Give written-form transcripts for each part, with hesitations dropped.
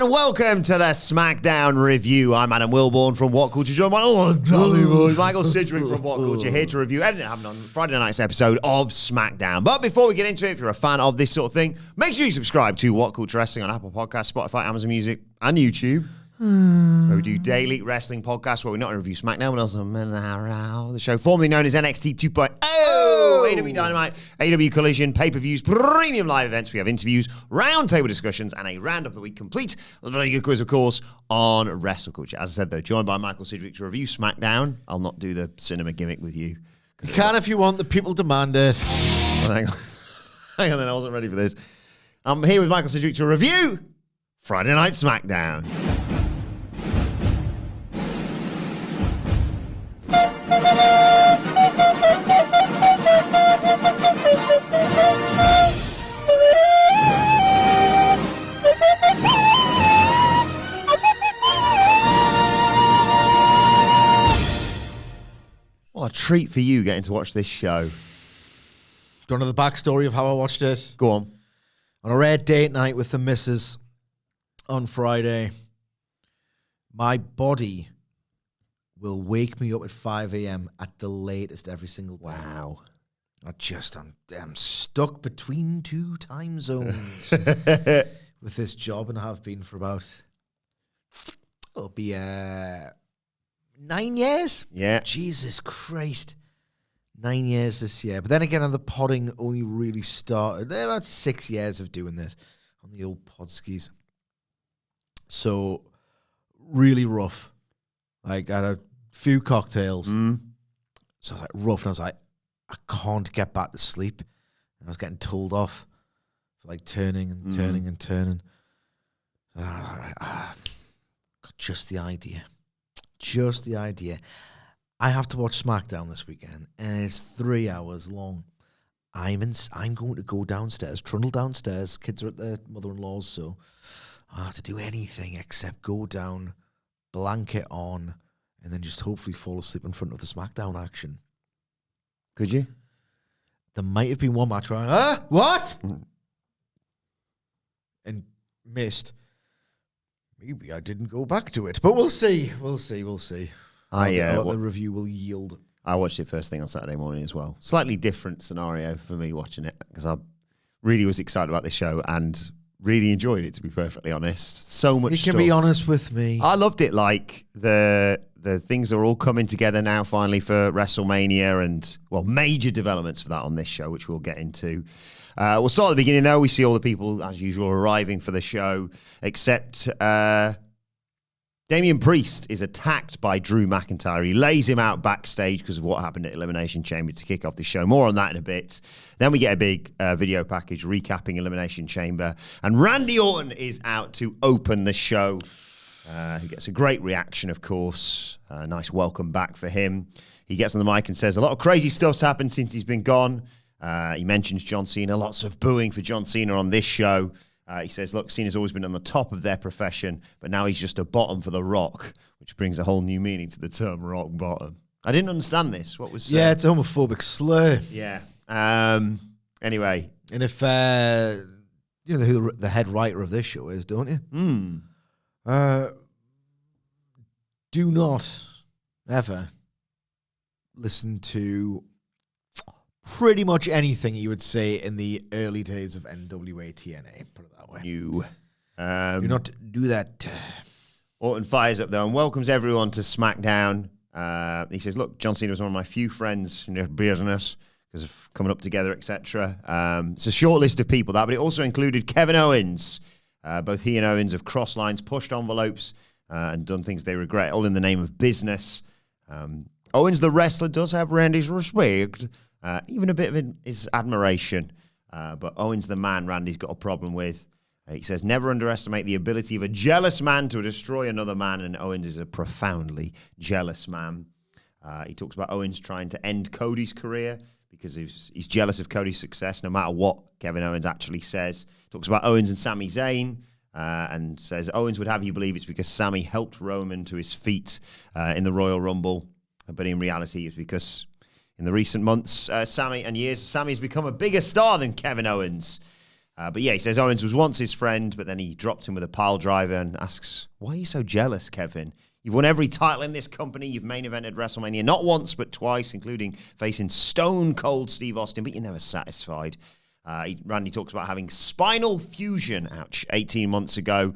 and welcome to the SmackDown review. I'm Adam Wilbourn from WhatCulture, joined by Michael Sidgwick from WhatCulture, here to review everything that happened on Friday night's episode of SmackDown. But before we get into it, if you're a fan of this sort of thing, make sure you subscribe to WhatCulture Wrestling on Apple Podcasts, Spotify, Amazon Music, and YouTube. Where we do daily wrestling podcasts where we not only review SmackDown, but also the show formerly known as NXT 2.0, AW Dynamite, AW Collision, pay-per-views, premium live events. We have interviews, roundtable discussions, and a round of the week complete. A very good quiz, of course, on WrestleCulture. As I said, though, joined by Michael Sidgwick to review SmackDown. I'll not do the cinema gimmick with you. You can if you want. The people demand it. Well, hang on, then I wasn't ready for this. I'm here with Michael Sidgwick to review Friday Night SmackDown. What a treat for you getting to watch this show. Don't know the backstory of how I watched it. Go on. On a rare date night with the missus on Friday, my body will wake me up at 5 a.m. at the latest every single day. Wow. I'm stuck between two time zones with this job, and I have been for about, it'll be 9 years? Yeah. Jesus Christ. 9 years this year. But then again, the podding only really started about 6 years of doing this on the old podskis. So, really rough. Like, I had a few cocktails. So I was like, rough. And I was like, I can't get back to sleep. And I was getting told off for like turning and turning and turning. Got just the idea. Just the idea. I have to watch SmackDown this weekend, and it's 3 hours long. I'm going to go downstairs, trundle downstairs. Kids are at their mother-in-law's, so I don't have to do anything except go down, blanket on, and then just hopefully fall asleep in front of the SmackDown action. Could you? There might have been one match where what? And missed. Maybe I didn't go back to it, but we'll see. We'll see. What the review will yield. I watched it first thing on Saturday morning as well. Slightly different scenario for me watching it because I really was excited about this show and really enjoyed it, to be perfectly honest. So much stuff. You can be honest with me. I loved it. Like the things are all coming together now finally for WrestleMania and, well, major developments for that on this show, which we'll get into. We'll start at the beginning, though. We see all the people, as usual, arriving for the show, except Damian Priest is attacked by Drew McIntyre. He lays him out backstage because of what happened at Elimination Chamber to kick off the show. More on that in a bit. Then we get a big video package recapping Elimination Chamber. And Randy Orton is out to open the show. He gets a great reaction, of course. Nice welcome back for him. He gets on the mic and says, a lot of crazy stuff's happened since he's been gone. He mentions John Cena. Lots of booing for John Cena on this show. He says, look, Cena's always been on the top of their profession, but now he's just a bottom for The Rock, which brings a whole new meaning to the term rock bottom. I didn't understand this. What was... Yeah, it's a homophobic slur. Yeah. Anyway. And if... you know who the head writer of this show is, don't you? Do not ever listen to pretty much anything you would say in the early days of NWA TNA, put it that way. Do not do that. Orton fires up, though, and welcomes everyone to SmackDown. He says, look, John Cena was one of my few friends in their business because of coming up together, etc. It's a short list of people, that, but it also included Kevin Owens. Both he and Owens have crossed lines, pushed envelopes, and done things they regret, all in the name of business. Owens, the wrestler, does have Randy's respect. Even a bit of his admiration. But Owens, the man, Randy's got a problem with. He says, never underestimate the ability of a jealous man to destroy another man, and Owens is a profoundly jealous man. He talks about Owens trying to end Cody's career because he's jealous of Cody's success, no matter what Kevin Owens actually says. Talks about Owens and Sami Zayn, and says Owens would have you believe it's because Sami helped Roman to his feet in the Royal Rumble, but in reality it's because... in the recent months, Sami's become a bigger star than Kevin Owens. But yeah, he says Owens was once his friend, but then he dropped him with a pile driver and asks, why are you so jealous, Kevin? You've won every title in this company. You've main evented WrestleMania not once, but twice, including facing Stone Cold Steve Austin, but you're never satisfied. Randy talks about having spinal fusion, 18 months ago.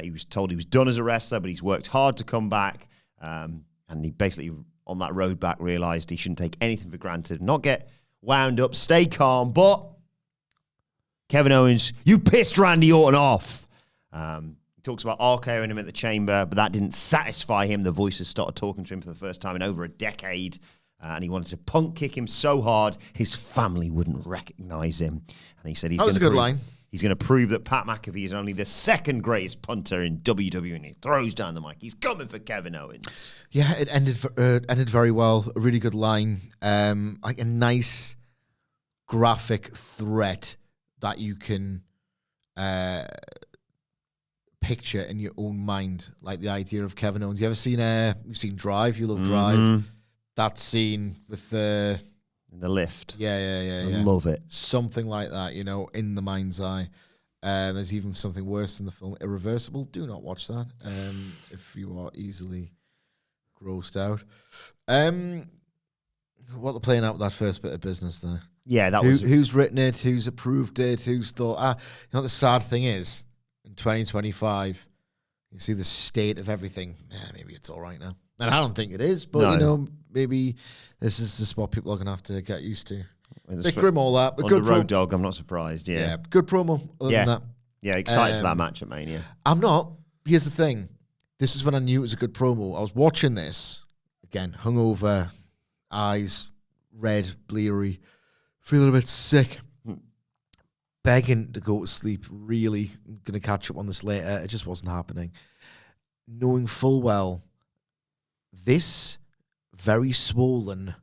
He was told he was done as a wrestler, but he's worked hard to come back. And he basically, on that road back, realized he shouldn't take anything for granted, not get wound up, stay calm. But Kevin Owens, you pissed Randy Orton off. He talks about RKOing him at the Chamber, but that didn't satisfy him. The voices started talking to him for the first time in over a decade. And he wanted to punk kick him so hard his family wouldn't recognize him. And he said he's a good line. He's going to prove that Pat McAfee is only the second greatest punter in WWE. And he throws down the mic. He's coming for Kevin Owens. Yeah, it ended very well. A really good line. Like a nice graphic threat that you can picture in your own mind. Like the idea of Kevin Owens. You ever seen you've seen Drive? You love Drive. That scene with the in the lift. Yeah. I love it. Something like that, in the mind's eye. There's even something worse in the film Irreversible. Do not watch that if you are easily grossed out. What they're playing out with that first bit of business there. Yeah, who's written it, who's approved it, who's thought. The sad thing is, in 2025, you see the state of everything. Maybe it's all right now. And I don't think it is, but maybe this is the spot people are going to have to get used to. Bit grim, all that. But good Road Dog, I'm not surprised, yeah. Good promo, other than that. Yeah, excited for that match at Mania. I'm not. Here's the thing. This is when I knew it was a good promo. I was watching this, again, hungover, eyes red, bleary, feeling a bit sick, begging to go to sleep, really going to catch up on this later. It just wasn't happening. Knowing full well this very swollen,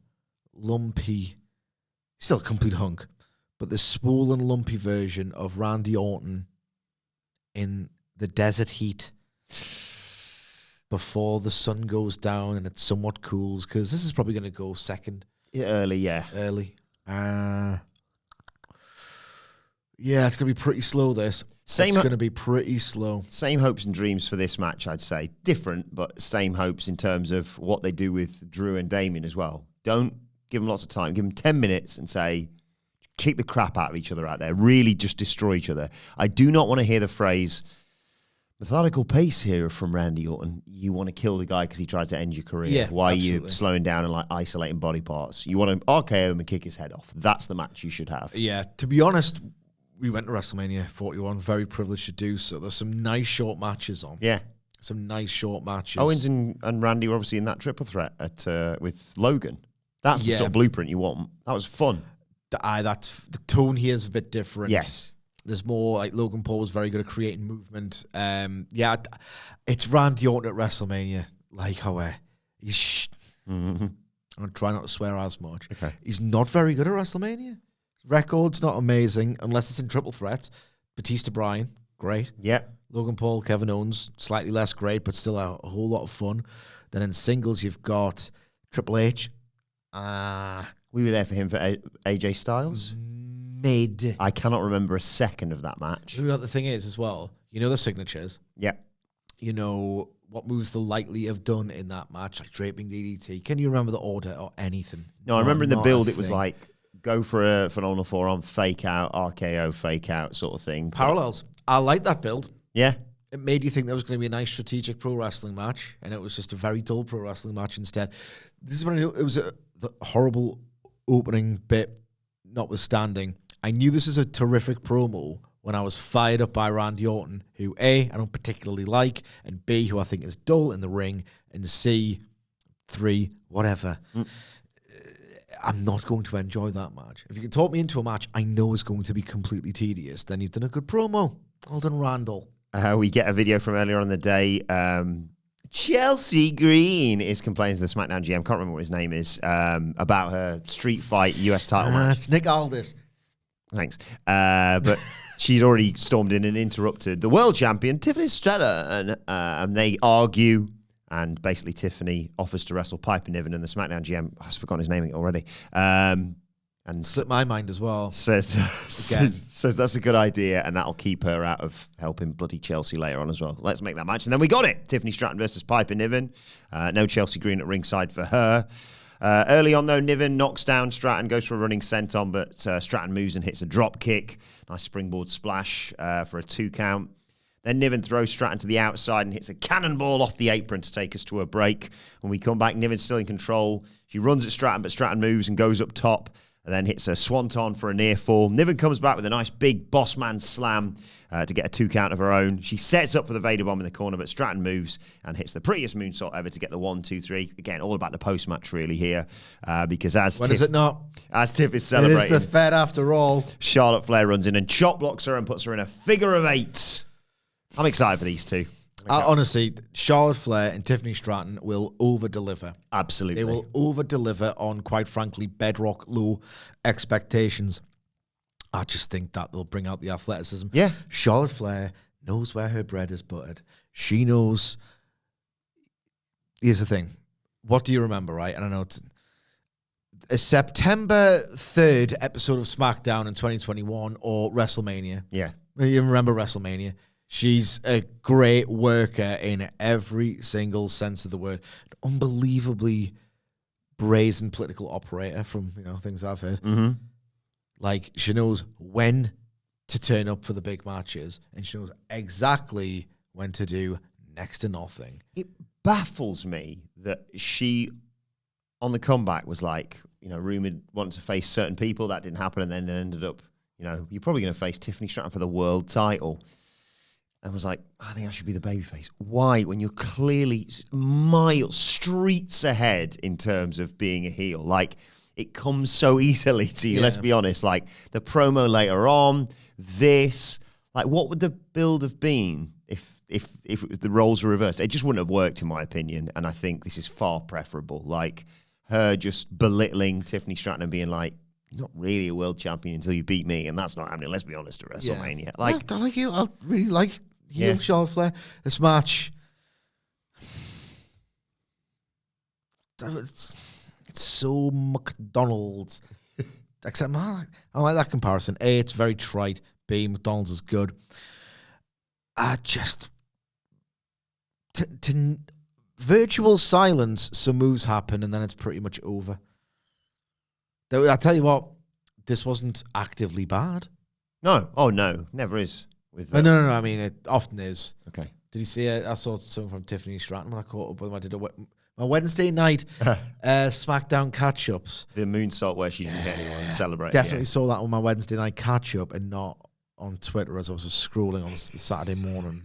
lumpy, still a complete hunk, but the swollen, lumpy version of Randy Orton in the desert heat before the sun goes down and it somewhat cools, because this is probably going to go second. Early. Yeah, it's going to be pretty slow, this. It's going to be pretty slow. Same hopes and dreams for this match, I'd say. Different, but same hopes in terms of what they do with Drew and Damien as well. Don't give them lots of time. Give them 10 minutes and say, kick the crap out of each other out there. Really just destroy each other. I do not want to hear the phrase, methodical pace here from Randy Orton. You want to kill the guy because he tried to end your career. Yeah, why absolutely. are you slowing down and like isolating body parts? You want to RKO him and kick his head off. That's the match you should have. Yeah, to be honest, we went to WrestleMania 41, very privileged to do so. There's some nice short matches on. Yeah. Some nice short matches. Owens and Randy were obviously in that triple threat with Logan. That's the sort of blueprint you want. That was fun. That's the tone here is a bit different. Yes. There's more, like Logan Paul was very good at creating movement. It's Randy Orton at WrestleMania. Like how he's I'm trying not to swear as much. Okay. He's not very good at WrestleMania. Record's not amazing unless it's in triple threat. Batista Bryan, great. Yeah. Logan Paul, Kevin Owens, slightly less great, but still a whole lot of fun. Then in singles, you've got Triple H. We were there for him for AJ Styles. Mid. I cannot remember a second of that match. You know what the thing is as well? You know the signatures. Yeah. You know what moves they'll likely have done in that match, like draping DDT. Can you remember the order or anything? No, I remember in the build it was like, go for a phenomenal forearm, fake out, RKO, fake out sort of thing. Parallels. I like that build. Yeah. It made you think there was going to be a nice strategic pro wrestling match, and it was just a very dull pro wrestling match instead. This is when I knew it was the horrible opening bit notwithstanding. I knew this is a terrific promo when I was fired up by Randy Orton, who A, I don't particularly like, and B, who I think is dull in the ring, and C, 3, whatever. I'm not going to enjoy that match. If you can talk me into a match I know is going to be completely tedious, then you've done a good promo. Well done, Randall. We get a video from earlier on the day. Chelsea Green is complaining to the SmackDown GM, can't remember what his name is, about her street fight US title match. It's Nick Aldis. Thanks. But she'd already stormed in and interrupted the world champion, Tiffany Stratton, and they argue. And basically, Tiffany offers to wrestle Piper Niven, and the SmackDown GM, I've forgotten his name already, And slipped my mind as well. Says that's a good idea, and that'll keep her out of helping bloody Chelsea later on as well. Let's make that match. And then we got it. Tiffany Stratton versus Piper Niven. No Chelsea Green at ringside for her. Early on, though, Niven knocks down Stratton, goes for a running senton, but Stratton moves and hits a drop kick. Nice springboard splash for a 2 count. Then Niven throws Stratton to the outside and hits a cannonball off the apron to take us to a break. When we come back, Niven's still in control. She runs at Stratton, but Stratton moves and goes up top and then hits a swanton for a near fall. Niven comes back with a nice big boss man slam to get a 2 count of her own. She sets up for the Vader bomb in the corner, but Stratton moves and hits the prettiest moonsault ever to get the 1, 2, 3. Again, all about the post-match really here, because as When is it not? As Tiff is celebrating, It is the Fed after all. Charlotte Flair runs in and chop blocks her and puts her in a figure of 8. I'm excited for these two. Honestly, Charlotte Flair and Tiffany Stratton will over-deliver. Absolutely. They will over-deliver on, quite frankly, bedrock low expectations. I just think that they'll bring out the athleticism. Yeah. Charlotte Flair knows where her bread is buttered. She knows. Here's the thing. What do you remember, right? I don't know. It's a September 3rd episode of SmackDown in 2021 or WrestleMania. Yeah. You remember WrestleMania? She's a great worker in every single sense of the word. An unbelievably brazen political operator from, things I've heard. Mm-hmm. Like, she knows when to turn up for the big matches, and she knows exactly when to do next to nothing. It baffles me that she, on the comeback, was like, rumoured wanting to face certain people. That didn't happen, and then it ended up, you're probably going to face Tiffany Stratton for the world title. And was like, I think I should be the babyface. Why? When you're clearly miles, streets ahead in terms of being a heel. Like, it comes so easily to you, let's be honest. Like, the promo later on, this. Like, what would the build have been if it was the roles were reversed? It just wouldn't have worked, in my opinion. And I think this is far preferable. Like, her just belittling Tiffany Stratton and being like, you're not really a world champion until you beat me. And that's not happening, let's be honest, at WrestleMania. Yeah. Like, I like you. I really like heel Charlotte Flair. This match, it's so McDonald's. Except I like that comparison. A, it's very trite. B, McDonald's is good. I just virtual silence. Some moves happen and then it's pretty much over. I tell you what, this wasn't actively bad. No. Oh, no. Never is. No. I mean, it often is. Okay. Did you see it? I saw something from Tiffany Stratton when I caught up with him. I did my Wednesday night SmackDown catch-ups. The moonsault where she didn't hit anyone and celebrate. Definitely saw that on my Wednesday night catch-up and not on Twitter as I was scrolling on the Saturday morning.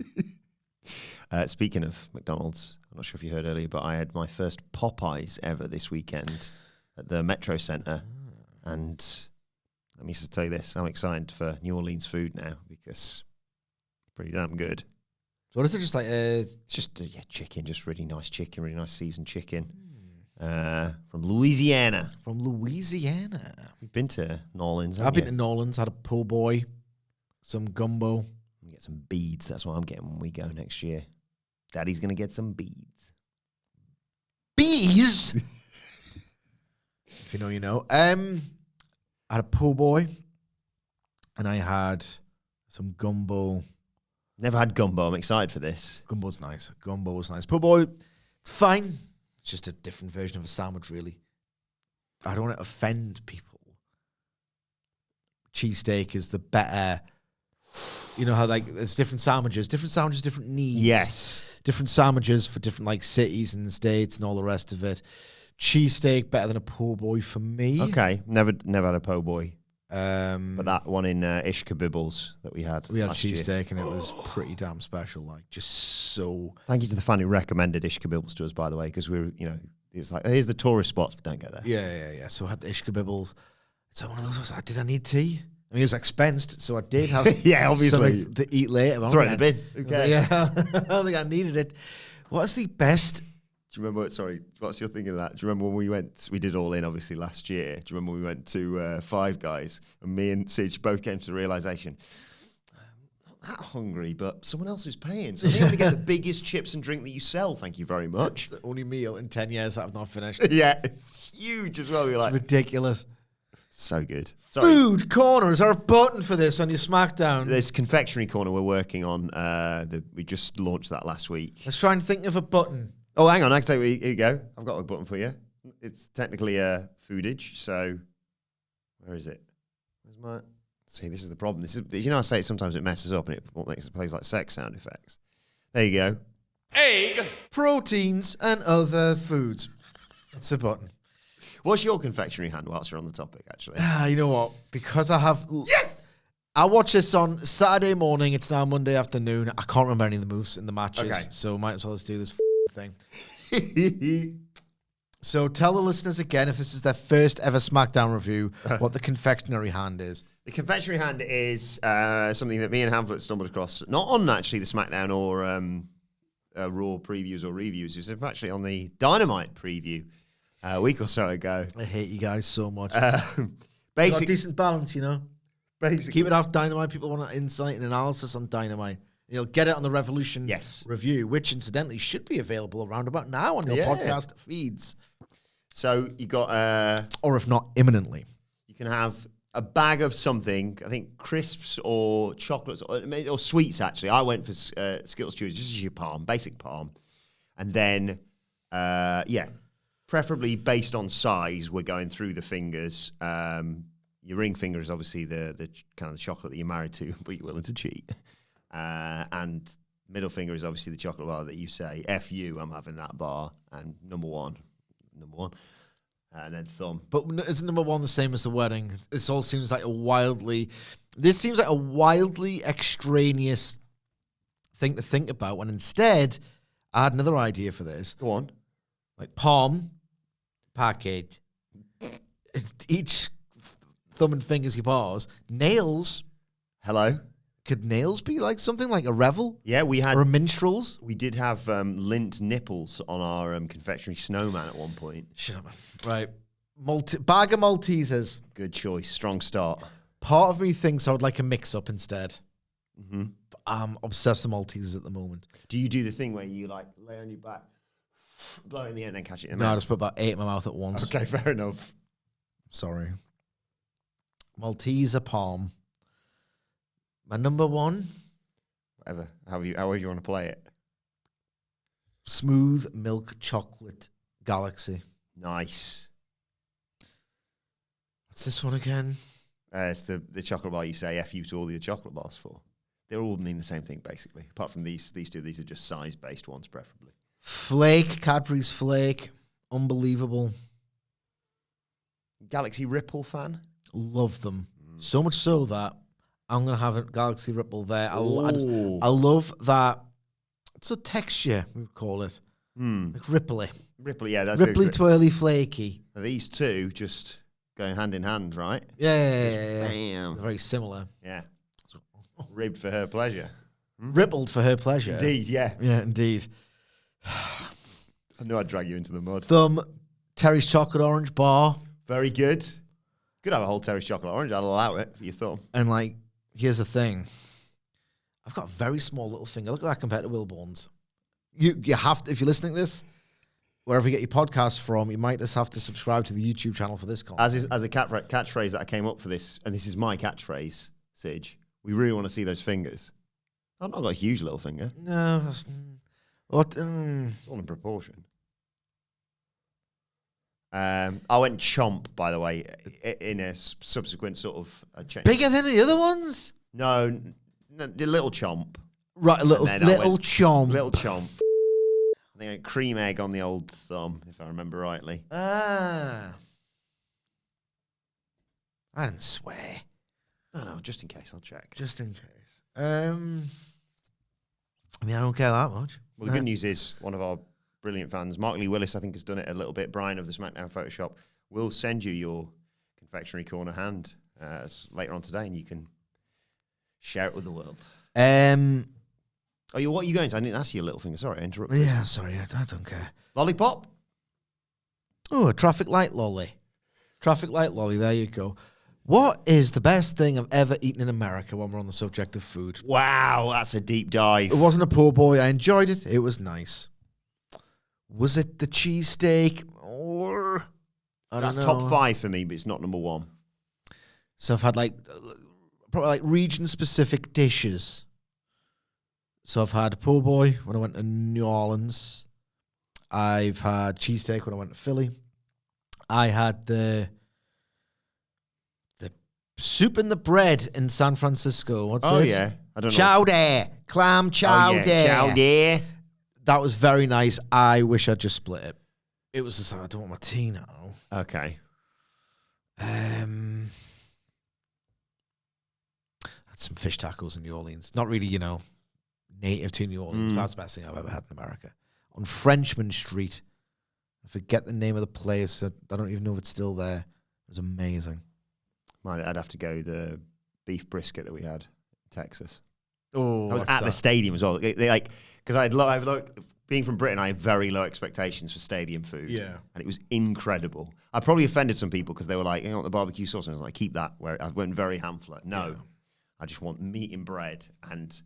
Speaking of McDonald's, I'm not sure if you heard earlier, but I had my first Popeyes ever this weekend at the Metro Center. And let me just tell you this, I'm excited for New Orleans food now because it's pretty damn good. So what is it, just like It's just chicken, just really nice chicken, really nice seasoned chicken. From Louisiana. From Louisiana. We've been to New Orleans. I've been to New Orleans, had a po' boy, some gumbo. Get some beads. That's what I'm getting when we go next year. Daddy's going to get some beads. Bees? If you know, you know. I had a po' boy, and I had some gumbo. Never had gumbo. I'm excited for this. Gumbo's nice. Gumbo was nice. Po' boy, it's fine. It's just a different version of a sandwich, really. I don't want to offend people. Cheesesteak is the better. You know how, like, there's different sandwiches, different needs. Yes. Different sandwiches for different, like, cities and states and all the rest of it. Cheesesteak better than a po' boy for me. Okay. Never had a po' boy. But that one in Ishka Bibbles that we had. We had cheesesteak and it was pretty damn special. Like, just so. Thank you to the fan who recommended Ishka Bibbles to us, by the way, because we were, it was like, here's the tourist spots, but don't go there. Yeah. So I had the Ishka Bibbles. So one of those was like, did I need tea? I mean, it was expensed, so I did have obviously something to eat later. Throw it in the bin. Okay. Yeah, I don't think I needed it. What's the best? Do you remember? What's your thinking of that? Do you remember when we went? We did All In, obviously, last year. Do you remember when we went to Five Guys and me and Sidge both came to the realization, I'm not that hungry, but someone else is paying. So I think I'm going to get the biggest chips and drink that you sell. Thank you very much. It's the only meal in 10 years that I've not finished. Yeah, it's huge as well. You're It's like ridiculous. So good. Sorry. Food corner. Is there a button for this on your SmackDown? There's confectionery corner we're working on. We just launched that last week. Let's try and think of a button. Oh, hang on. I can tell you. Here you go. I've got a button for you. It's technically a foodage. So where is it? Where's my... See, this is the problem. This is, you know, I say it sometimes it messes up and it plays like sex sound effects. There you go. Egg. Proteins and other foods. That's a button. What's your confectionery hand whilst you're on the topic, actually? You know what? Because I have... Yes! I watch this on Saturday morning. It's now Monday afternoon. I can't remember any of the moves in the matches. Okay. So might as well just do this thing. So tell the listeners again, if this is their first ever SmackDown review, what the confectionery hand is. The confectionery hand is something that me and Hamlet stumbled across, not on actually the SmackDown or Raw previews or reviews. It was actually on the Dynamite preview a week or so ago. I hate you guys so much. Basic decent balance, you know. Basically, Keep it off Dynamite. People want insight and analysis on Dynamite. You'll get it on the Revolution review, which incidentally should be available around about now on your podcast feeds. So you got, or if not, imminently. You can have a bag of something. I think crisps or chocolates or sweets. Actually, I went for Skittles Chews. This is your palm, basic palm, and then preferably based on size. We're going through the fingers. Your ring finger is obviously the kind of the chocolate that you're married to, but you're willing to cheat. And middle finger is obviously the chocolate bar that you say, F you, I'm having that bar. And number one. And then thumb. But is number one the same as the wedding? This all seems like a wildly extraneous thing to think about, when instead, I had another idea for this. Go on. Like palm, packet, each thumb and fingers you pause. Nails. Hello. Could nails be like something like a revel? Yeah, we had... Or a minstrels? We did have lint nipples on our confectionery snowman at one point. Shut up, man. Right. Bag of Maltesers. Good choice. Strong start. Part of me thinks I would like a mix-up instead. Mm-hmm. I'm obsessed with Maltesers at the moment. Do you do the thing where you like lay on your back, blow it in the air, and then catch it in the No, mouth? I just put about 8 in my mouth at once. Okay, fair enough. Sorry. Malteser palm. My number one. Whatever. However you want to play it. Smooth milk chocolate galaxy. Nice. What's this one again? It's the chocolate bar you say F you to all the chocolate bars for. They all mean the same thing, basically. Apart from these two, these are just size-based ones, preferably. Flake, Cadbury's Flake. Unbelievable. Galaxy Ripple fan? Love them. So much so that I'm going to have a Galaxy Ripple there. I love that. It's a texture, we would call it. Like ripply. Ripply, yeah. That's ripply, twirly, flaky. These two just going hand in hand, right? Yeah. Bam. They're very similar. Yeah. Ribbed for her pleasure. Rippled for her pleasure. Indeed, yeah. Yeah, indeed. I knew I'd drag you into the mud. Thumb, Terry's Chocolate Orange Bar. Very good. Could have a whole Terry's Chocolate Orange. I'd allow it for your thumb. And, like, here's the thing. I've got a very small little finger. Look at that compared to Wilbourn's. You have to, if you're listening to this, wherever you get your podcast from, you might just have to subscribe to the YouTube channel for this content. As a catchphrase that I came up for this, and this is my catchphrase, Sidge, we really want to see those fingers. I've not got a huge little finger. No. What? It's all in proportion. I went chomp, by the way, in a subsequent sort of change. Bigger than the other ones? No, the little chomp. Right, a little chomp. Little chomp. I think I cream egg on the old thumb, if I remember rightly. I didn't swear. No, just in case, I'll check. Just in case. I mean, I don't care that much. Well, the good news is one of our brilliant fans, Mark Lee Willis, I think, has done it a little bit. Brian of the SmackDown Photoshop will send you your confectionery corner hand later on today, and you can share it with the world. What are you going to? I didn't ask you, little finger. Sorry, I interrupted. Yeah, sorry, I don't care. Lollipop? Oh, a traffic light lolly. Traffic light lolly, there you go. What is the best thing I've ever eaten in America when we're on the subject of food? Wow, that's a deep dive. It wasn't a poor boy. I enjoyed it. It was nice. Was it the cheesesteak? Or I don't know. That's top 5 for me, but it's not number 1. So I've had probably like region-specific dishes. So I've had po' boy when I went to New Orleans. I've had cheesesteak when I went to Philly. I had the soup and the bread in San Francisco. What's it? Oh, yeah. I don't know. Chowder. Clam chowder. Oh, yeah. Chowder. That was very nice. I wish I'd just split it. It was just, I don't want my tea now. Okay. Had some fish tacos in New Orleans. Not really, native to New Orleans. That's the best thing I've ever had in America. On Frenchman Street. I forget the name of the place. I don't even know if it's still there. It was amazing. I'd have to go the beef brisket that we had in Texas. Oh, I was at the stadium as well. Because I've being from Britain, I have very low expectations for stadium food. Yeah. And it was incredible. I probably offended some people because they were like, the barbecue sauce? And I was like, keep that. Where I went very Hamflet. No, I just want meat and bread. And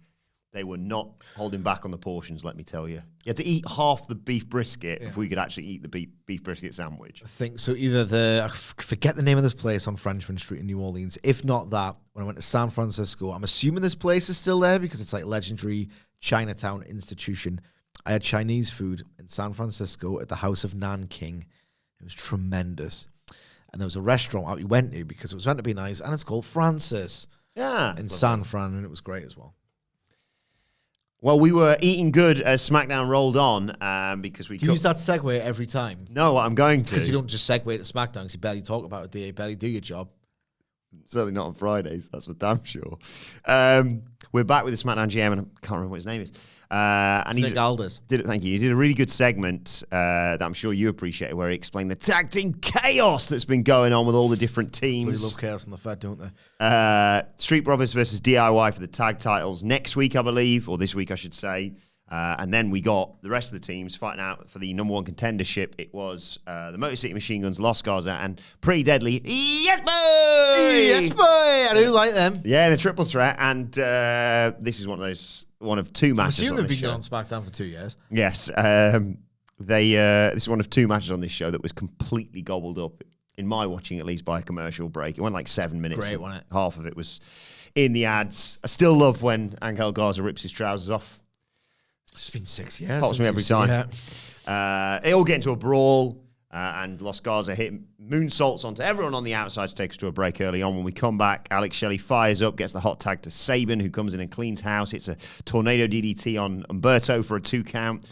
they were not holding back on the portions, let me tell you. You had to eat half the beef brisket before you could actually eat the beef brisket sandwich. I think so. Either I forget the name of this place on Frenchman Street in New Orleans. If not that, when I went to San Francisco, I'm assuming this place is still there because it's like legendary Chinatown institution. I had Chinese food in San Francisco at the House of Nanking. It was tremendous. And there was a restaurant out we went to because it was meant to be nice, and it's called Francis. Yeah. In San Fran, and it was great as well. Well, we were eating good as SmackDown rolled on because we use that segue every time. No, I'm going to. Because you don't just segue to SmackDown because you barely talk about it, do you? Barely do your job. Certainly not on Fridays, that's for damn sure. We're back with the SmackDown GM, and I can't remember what his name is. And Nick Aldis. Thank you. He did a really good segment that I'm sure you appreciated, where he explained the tag team chaos that's been going on with all the different teams. They love chaos on the Fed, don't they? Street Brothers versus DIY for the tag titles next week, I believe, or this week, I should say. And then we got the rest of the teams fighting out for the number one contendership. It was the Motor City Machine Guns, Los Garza, and Pretty Deadly. Yes, boy! Yes, boy! I do like them. Yeah, the triple threat. And this is one of two matches. I assume on they've been show. on SmackDown for 2 years. Yes. This is one of two matches on this show that was completely gobbled up, in my watching at least, by a commercial break. It went like 7 minutes. Great, wasn't it? Half of it was in the ads. I still love when Angel Garza rips his trousers off. It's been 6 years. Pops me every time. They all get into a brawl, and Los Garza hit moonsaults onto everyone on the outside to take us to a break early on. When we come back, Alex Shelley fires up, gets the hot tag to Sabin, who comes in and cleans house. It's a tornado DDT on Umberto for a 2 count.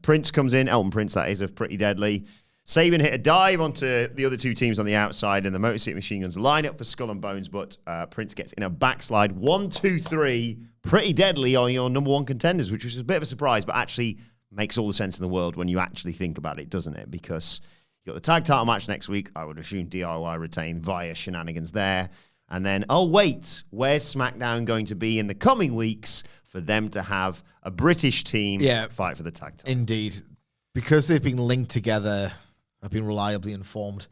Prince comes in, Elton Prince, that is, of Pretty Deadly. Sabin hit a dive onto the other two teams on the outside, and the Motor City Machine Guns line up for Skull and Bones, but Prince gets in a backslide. 1, 2, 3. Pretty Deadly are your number one contenders, which was a bit of a surprise, but actually makes all the sense in the world when you actually think about it, doesn't it? Because you got the tag title match next week. I would assume DIY retain via shenanigans there. And then, where's SmackDown going to be in the coming weeks for them to have a British team fight for the tag title? Indeed. Because they've been linked together, I've been reliably informed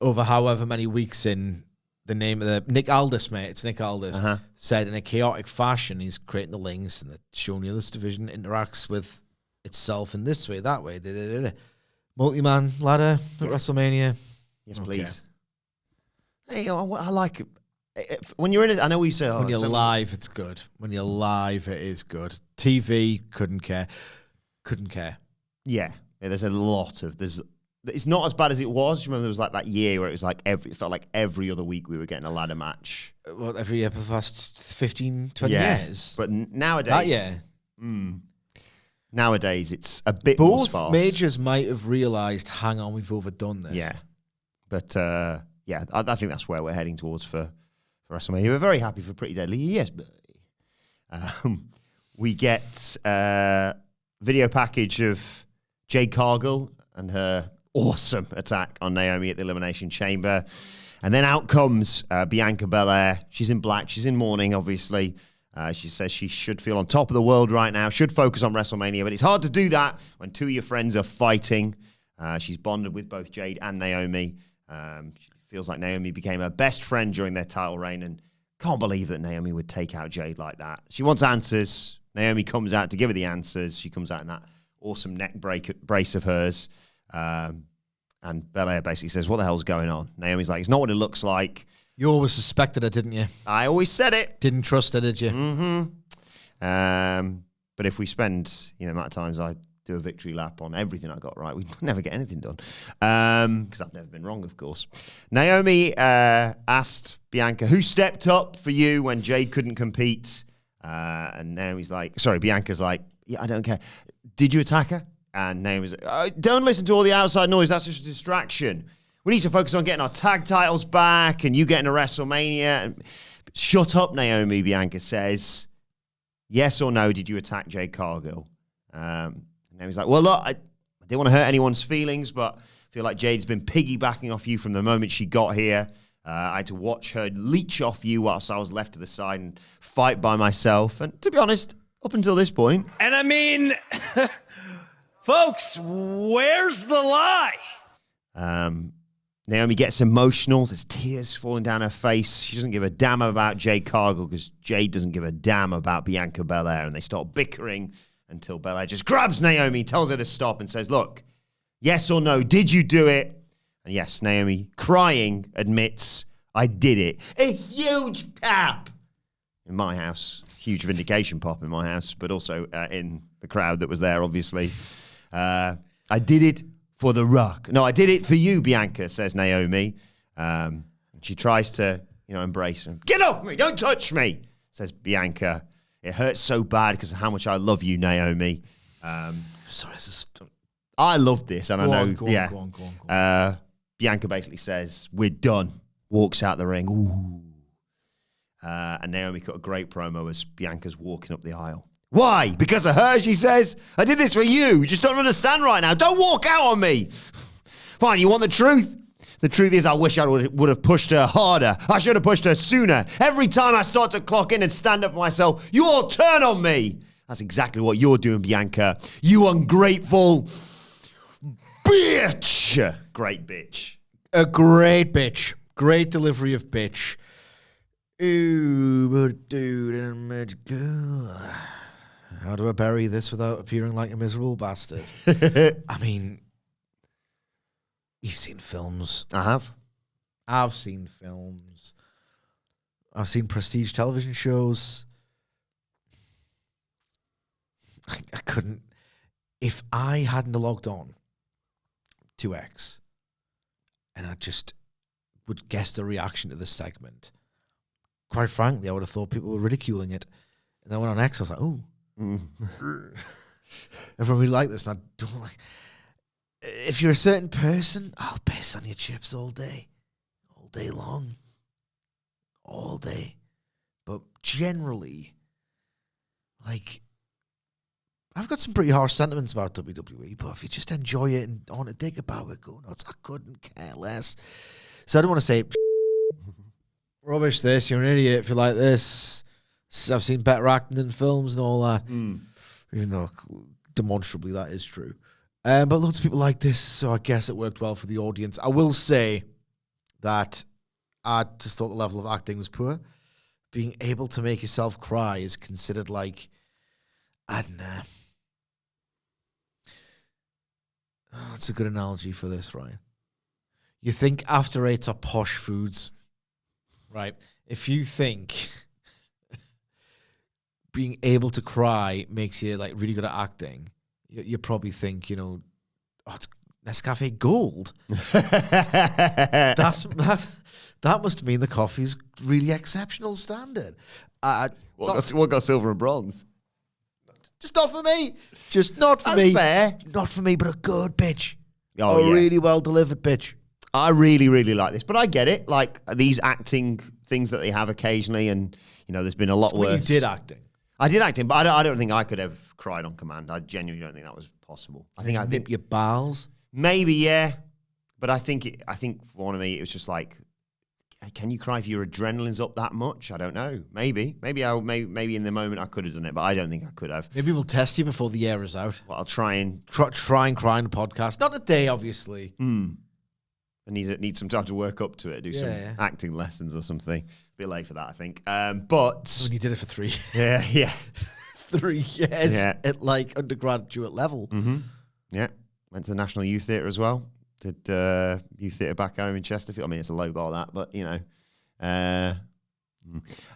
over however many weeks in the name of the Nick Aldis, mate. It's Nick Aldis. Said in a chaotic fashion, he's creating the links, and the Show Me This division interacts with itself in this way, that way. Multi-man ladder at WrestleMania. Yes, please. Hey, I like it. When you're in it, I know we say, when you're live, it's good. When you're live, it is good. TV, couldn't care. Yeah, there's a lot of it's not as bad as it was. Remember, there was like that year where it was like it felt like every other week we were getting a ladder match. Well, every year for the last 15, 20 years. But nowadays, that year, nowadays it's a bit more sparse. Both majors might have realised, hang on, we've overdone this. Yeah, but I think that's where we're heading towards for WrestleMania. We're very happy for Pretty Deadly. Yes, but we get a video package of Jade Cargill and her awesome attack on Naomi at the Elimination Chamber. And then out comes Bianca Belair. She's in black. She's in mourning, obviously. She says she should feel on top of the world right now, should focus on WrestleMania, but it's hard to do that when two of your friends are fighting. She's bonded with both Jade and Naomi. She feels like Naomi became her best friend during their title reign, and can't believe that Naomi would take out Jade like that. She wants answers. Naomi comes out to give her the answers. She comes out in that awesome neck brace of hers. And Belair basically says, what the hell's going on? Naomi's like, it's not what it looks like. You always suspected it, didn't you? I always said it. Didn't trust it, did you? Mm-hmm. But if we spend, the amount of times I do a victory lap on everything I got right, we'd never get anything done. Because I've never been wrong, of course. Naomi asked Bianca, who stepped up for you when Jade couldn't compete? And Bianca's like, yeah, I don't care. Did you attack her? And Naomi's like, don't listen to all the outside noise. That's just a distraction. We need to focus on getting our tag titles back and you getting to WrestleMania. Shut up, Naomi, Bianca says. Yes or no, did you attack Jade Cargill? Naomi's like, well, look, I didn't want to hurt anyone's feelings, but I feel like Jade's been piggybacking off you from the moment she got here. I had to watch her leech off you whilst I was left to the side and fight by myself. And to be honest, up until this point. And I mean, folks, where's the lie? Naomi gets emotional. There's tears falling down her face. She doesn't give a damn about Jade Cargill because Jade doesn't give a damn about Bianca Belair. And they start bickering until Belair just grabs Naomi, tells her to stop and says, look, yes or no, did you do it? And yes, Naomi, crying, admits, I did it. A huge pop in my house. Huge vindication pop in my house, but also in the crowd that was there, obviously. I did it for The Rock. No, I did it for you, Bianca, says Naomi. She tries to, embrace him. Get off me! Don't touch me! Says Bianca. It hurts so bad because of how much I love you, Naomi. Sorry, this is... I love this, and Go on. Bianca basically says, we're done. Walks out the ring. Ooh. And Naomi cut a great promo as Bianca's walking up the aisle. Why? Because of her, she says. I did this for you. You just don't understand right now. Don't walk out on me. Fine, you want the truth? The truth is I wish I would have pushed her harder. I should have pushed her sooner. Every time I start to clock in and stand up for myself, you all turn on me. That's exactly what you're doing, Bianca. You ungrateful bitch. Great bitch. A great bitch. Great delivery of bitch. Ooh, but dude, how do I bury this without appearing like a miserable bastard? I mean, you've seen films. I have. I've seen films. I've seen prestige television shows. I couldn't. If I hadn't logged on to X and I just would guess the reaction to this segment, quite frankly, I would have thought people were ridiculing it. And then I went on X, I was like, oh. Everyone really like this, and I don't like. If you're a certain person, I'll piss on your chips all day long, all day. But generally, like, I've got some pretty harsh sentiments about WWE. But if you just enjoy it and want to dig about it, go nuts. I couldn't care less. So I don't want to say rubbish. This, you're an idiot if you like this. I've seen better acting in films and all that, even though demonstrably that is true. But lots of people like this, so I guess it worked well for the audience. I will say that I just thought the level of acting was poor. Being able to make yourself cry is considered like, I don't know. Oh, that's a good analogy for this, right? You think after eights are posh foods, right? If you think being able to cry makes you like really good at acting, you probably think, oh, it's Nescafe Gold. That must mean the coffee's really exceptional standard. What got silver and bronze? Just not for me. Just not for That's me. Fair. Not for me, but a good bitch. Oh, a really well delivered bitch. I really, really like this, but I get it. Like these acting things that they have occasionally, and there's been a lot worse. You did acting. I did acting, but I don't think I could have cried on command. I genuinely don't think that was possible. I think nip your bowels. Maybe, yeah, but I think for one of me, it was just like, can you cry if your adrenaline's up that much? I don't know. Maybe in the moment I could have done it, but I don't think I could have. Maybe we'll test you before the air is out. Well, I'll try and cry in the podcast. Not today, obviously. I need some time to work up to it. Do some acting lessons or something. A bit late for that, I think. But when you did it for 3 years. Yeah. 3 years at like undergraduate level. Mm-hmm. Yeah. Went to the National Youth Theatre as well. Did youth theatre back home in Chesterfield. I mean, it's a low bar that, but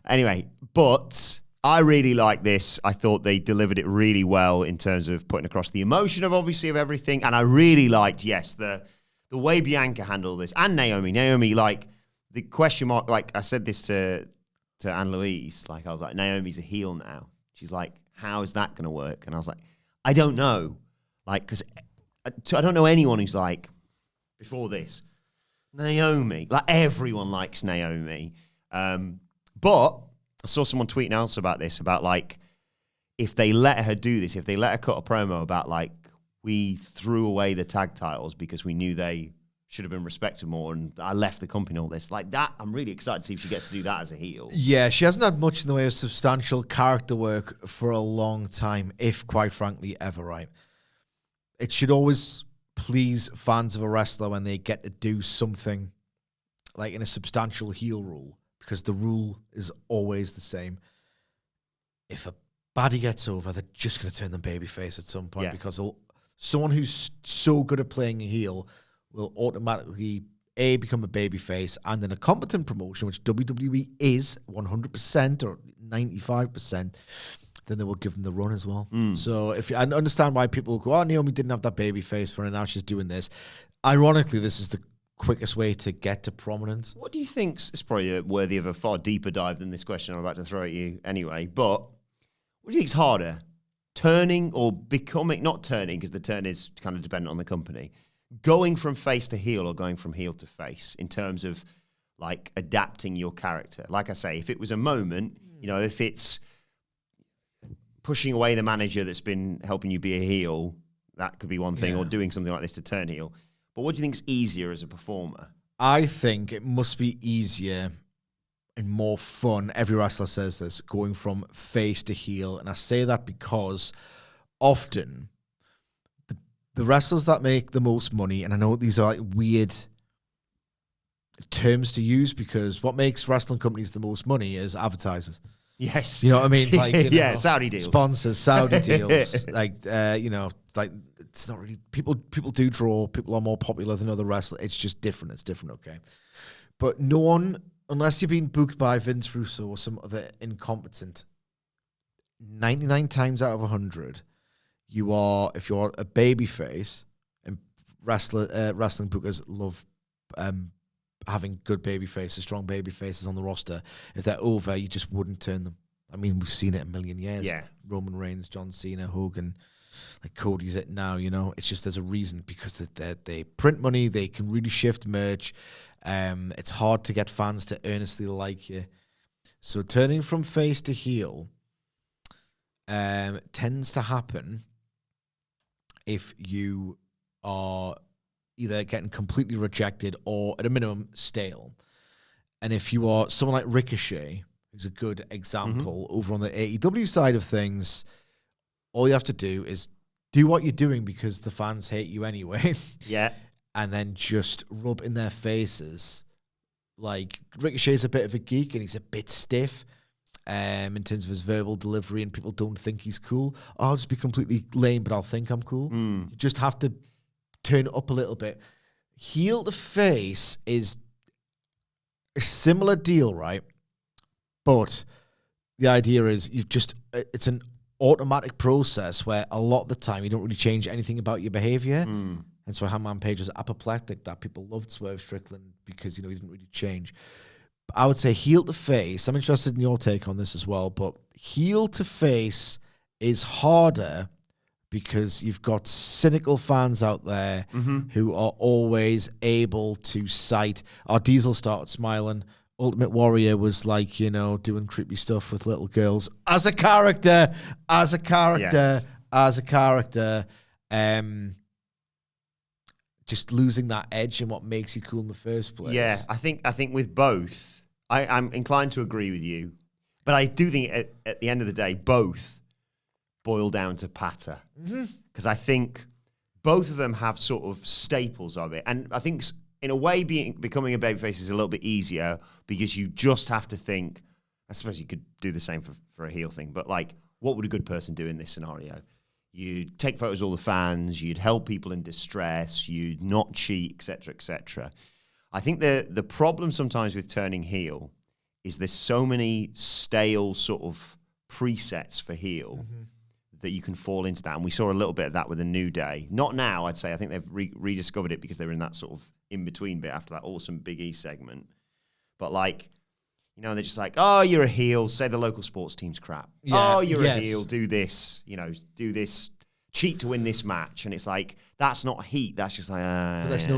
Anyway, but I really like this. I thought they delivered it really well in terms of putting across the emotion of obviously of everything. And I really liked, yes, the way Bianca handled this and Naomi. Naomi, like the question mark, like I said this to Anne-Louise, like I was like, Naomi's a heel now. She's like, how is that going to work? And I was like, I don't know. Like, because I don't know anyone who's like, before this, Naomi. Like everyone likes Naomi. But I saw someone tweeting else about this, about like, if they let her do this, if they let her cut a promo about like, we threw away the tag titles because we knew they should have been respected more and I left the company, all this. Like that, I'm really excited to see if she gets to do that as a heel. Yeah, she hasn't had much in the way of substantial character work for a long time, if quite frankly ever, right? It should always please fans of a wrestler when they get to do something like in a substantial heel role, because the rule is always the same. If a baddie gets over, they're just going to turn them babyface at some point, because someone who's so good at playing a heel will automatically become a babyface, and in a competent promotion, which WWE is 100% or 95%, then they will give them the run as well. So if I understand why people go, oh, Naomi didn't have that babyface for her, and now she's doing this. Ironically, this is the quickest way to get to prominence. What do you think is probably worthy of a far deeper dive than this question I'm about to throw at you anyway, but what do you think is harder? Turning or becoming, not turning, because the turn is kind of dependent on the company, going from face to heel or going from heel to face in terms of like adapting your character? Like I say, if it was a moment, you know, if it's pushing away the manager that's been helping you be a heel, that could be one thing, or doing something like this to turn heel. But what do you think is easier as a performer? I think it must be easier and more fun. Every wrestler says this, going from face to heel. And I say that because often the wrestlers that make the most money, and I know these are like weird terms to use, because what makes wrestling companies the most money is advertisers. Yes. You know what I mean? Like, you know, Saudi deals. Sponsors, Saudi deals. Like, you know, like it's not really, people do draw, people are more popular than other wrestlers. It's just different. It's different, okay? But no one, unless you've been booked by Vince Russo or some other incompetent, 99 times out of 100, you are, if you're a babyface, and wrestling bookers love having good baby faces, strong baby faces on the roster. If they're over, you just wouldn't turn them. I mean, we've seen it a million years. Yeah. Roman Reigns, John Cena, Hogan, like Cody's it now, you know. It's just there's a reason, because they print money, they can really shift merch. It's hard to get fans to earnestly like you. So turning from face to heel tends to happen if you are either getting completely rejected or, at a minimum, stale. And if you are someone like Ricochet, who's a good example over on the AEW side of things, all you have to do is do what you're doing because the fans hate you anyway. Yeah. And then just rub in their faces. Like, Ricochet's a bit of a geek and he's a bit stiff in terms of his verbal delivery, and people don't think he's cool. I'll just be completely lame, but I'll think I'm cool. You just have to turn it up a little bit. Heel to face is a similar deal, right? But the idea is it's an automatic process where a lot of the time you don't really change anything about your behavior. And so Hangman Page was apoplectic, that people loved Swerve Strickland because, you know, he didn't really change. But I would say heel to face, I'm interested in your take on this as well, but heel to face is harder because you've got cynical fans out there who are always able to cite, Diesel started smiling, Ultimate Warrior was like, you know, doing creepy stuff with little girls as a character. Just losing that edge and what makes you cool in the first place. Yeah, I think with both, I'm inclined to agree with you, but I do think at the end of the day, both boil down to patter, because I think both of them have sort of staples of it, and I think in a way becoming a babyface is a little bit easier because you just have to think. I suppose you could do the same for a heel thing, but like, what would a good person do in this scenario? You'd take photos of all the fans, you'd help people in distress, you'd not cheat, etc., etc. I think the problem sometimes with turning heel is there's so many stale sort of presets for heel that you can fall into that. And we saw a little bit of that with the New Day. Not now, I'd say. I think they've rediscovered it because they were in that sort of in-between bit after that awesome Big E segment. But like, you know, they're just like, oh, you're a heel. Say the local sports team's crap. Yeah, oh, you're a heel. Do this. You know, do this. Cheat to win this match. And it's like, that's not heat. That's just like, but there's no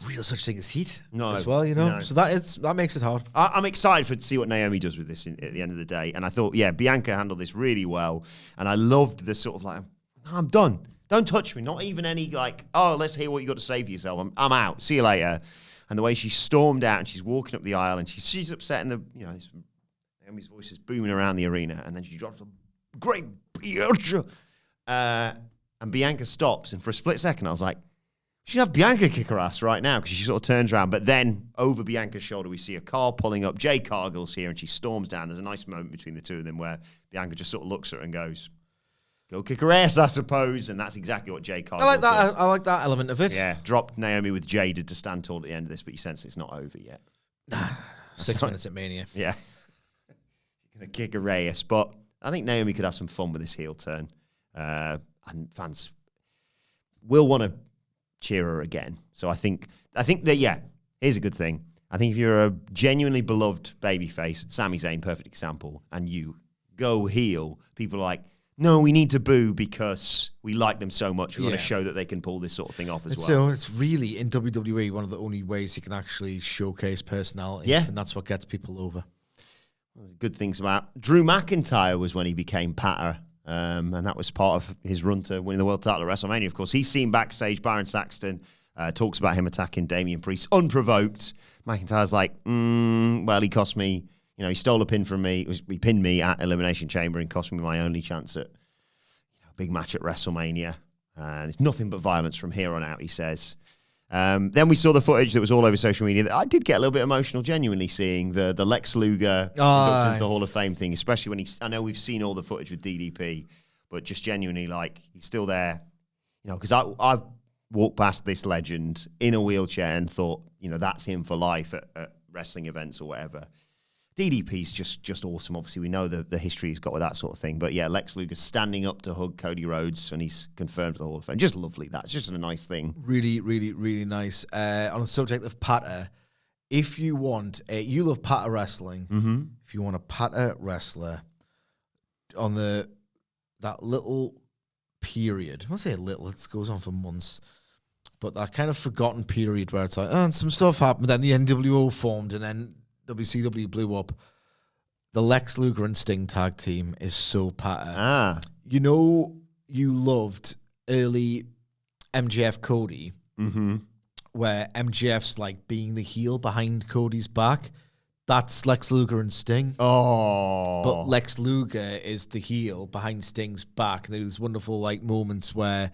real such thing as heat as well, you know? No. So that makes it hard. I'm excited to see what Naomi does with this at the end of the day. And I thought, yeah, Bianca handled this really well. And I loved the sort of like, I'm done. Don't touch me. Not even any like, oh, let's hear what you got to say for yourself. I'm out. See you later. And the way she stormed out and she's walking up the aisle and she's upset and Naomi's voice is booming around the arena. And then she drops a great Bianca. And Bianca stops. And for a split second, I was like, she should have Bianca kick her ass right now because she sort of turns around. But then over Bianca's shoulder, we see a car pulling up. Jay Cargill's here and she storms down. There's a nice moment between the two of them where Bianca just sort of looks at her and goes, go kick her ass, I suppose. And that's exactly what Jay Cargill did. I like that element of it. Yeah, dropped Naomi with Jaded to stand tall at the end of this, but you sense it's not over yet. 6 minutes at Mania. Yeah. You're going to kick her ass. But I think Naomi could have some fun with this heel turn. And fans will want to cheer her again. So I think that, yeah, here's a good thing. I think if you're a genuinely beloved babyface, Sami Zayn, perfect example, and you go heel, people are like, no, we need to boo because we like them so much. We want to show that they can pull this sort of thing off as well. So it's really, in WWE, one of the only ways you can actually showcase personality. Yeah. And that's what gets people over. Good things about Drew McIntyre was when he became Patter. And that was part of his run to winning the world title at WrestleMania, of course. He's seen backstage. Byron Saxton talks about him attacking Damian Priest unprovoked. McIntyre's like, well, he cost me, he stole a pin from me. He pinned me at Elimination Chamber and cost me my only chance at a big match at WrestleMania. And it's nothing but violence from here on out, he says. Then we saw the footage that was all over social media. I did get a little bit emotional, genuinely seeing the Lex Luger inducted into the Hall of Fame thing, especially when I know we've seen all the footage with DDP, but just genuinely, like, he's still there, because I've walked past this legend in a wheelchair and thought, that's him for life at wrestling events or whatever. DDP's just awesome. Obviously, we know the history he's got with that sort of thing. But yeah, Lex Luger standing up to hug Cody Rhodes when he's confirmed for the Hall of Fame. Just lovely. That's just a nice thing. Really, really, really nice. On the subject of patter, if you want, you love patter wrestling. Mm-hmm. If you want a patter wrestler on that little period, I won't say a little, it goes on for months, but that kind of forgotten period where it's like, and some stuff happened, then the NWO formed, and then WCW blew up. The Lex Luger and Sting tag team is so patter. You loved early MJF Cody, where MJF's like being the heel behind Cody's back. That's Lex Luger and Sting. Oh. But Lex Luger is the heel behind Sting's back. And there's wonderful like moments where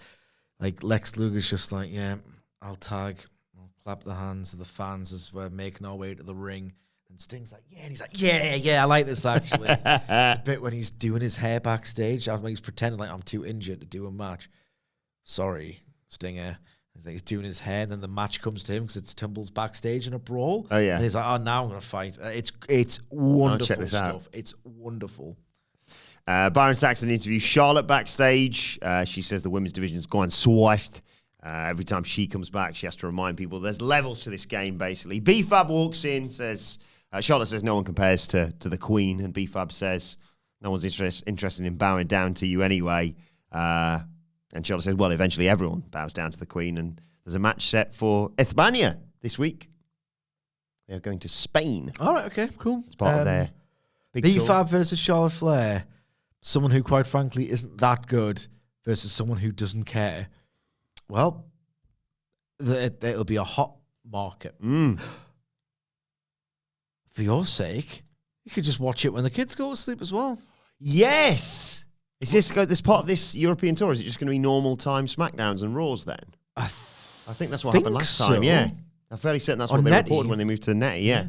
like Lex Luger's just like, yeah, I'll tag. I'll clap the hands of the fans as we're making our way to the ring. And Sting's like, yeah. And he's like, yeah, I like this, actually. It's a bit when he's doing his hair backstage. When he's pretending like, I'm too injured to do a match. Sorry, Stinger. He's doing his hair, and then the match comes to him because it's tumbles backstage in a brawl. Oh, yeah. And he's like, oh, now I'm going to fight. It's wonderful check this stuff. out. It's wonderful. Byron Saxton interviews Charlotte backstage. She says the women's division's gone swift. Every time she comes back, she has to remind people there's levels to this game, basically. B-Fab walks in, says... Charlotte says no one compares to the Queen, and B-Fab says no one's interested in bowing down to you anyway. And Charlotte says, well, eventually everyone bows down to the Queen, and there's a match set for España this week. They're going to Spain. All right, okay, cool. It's part of their big B-Fab versus Charlotte Flair. Someone who, quite frankly, isn't that good versus someone who doesn't care. Well, it'll be a hot market. For your sake, you could just watch it when the kids go to sleep as well. Yes! Is this part of this European tour? Is it just going to be normal time SmackDowns and Raws then? I think that's what happened last time, yeah. I'm fairly certain that's what they reported when they moved to the Netty, yeah.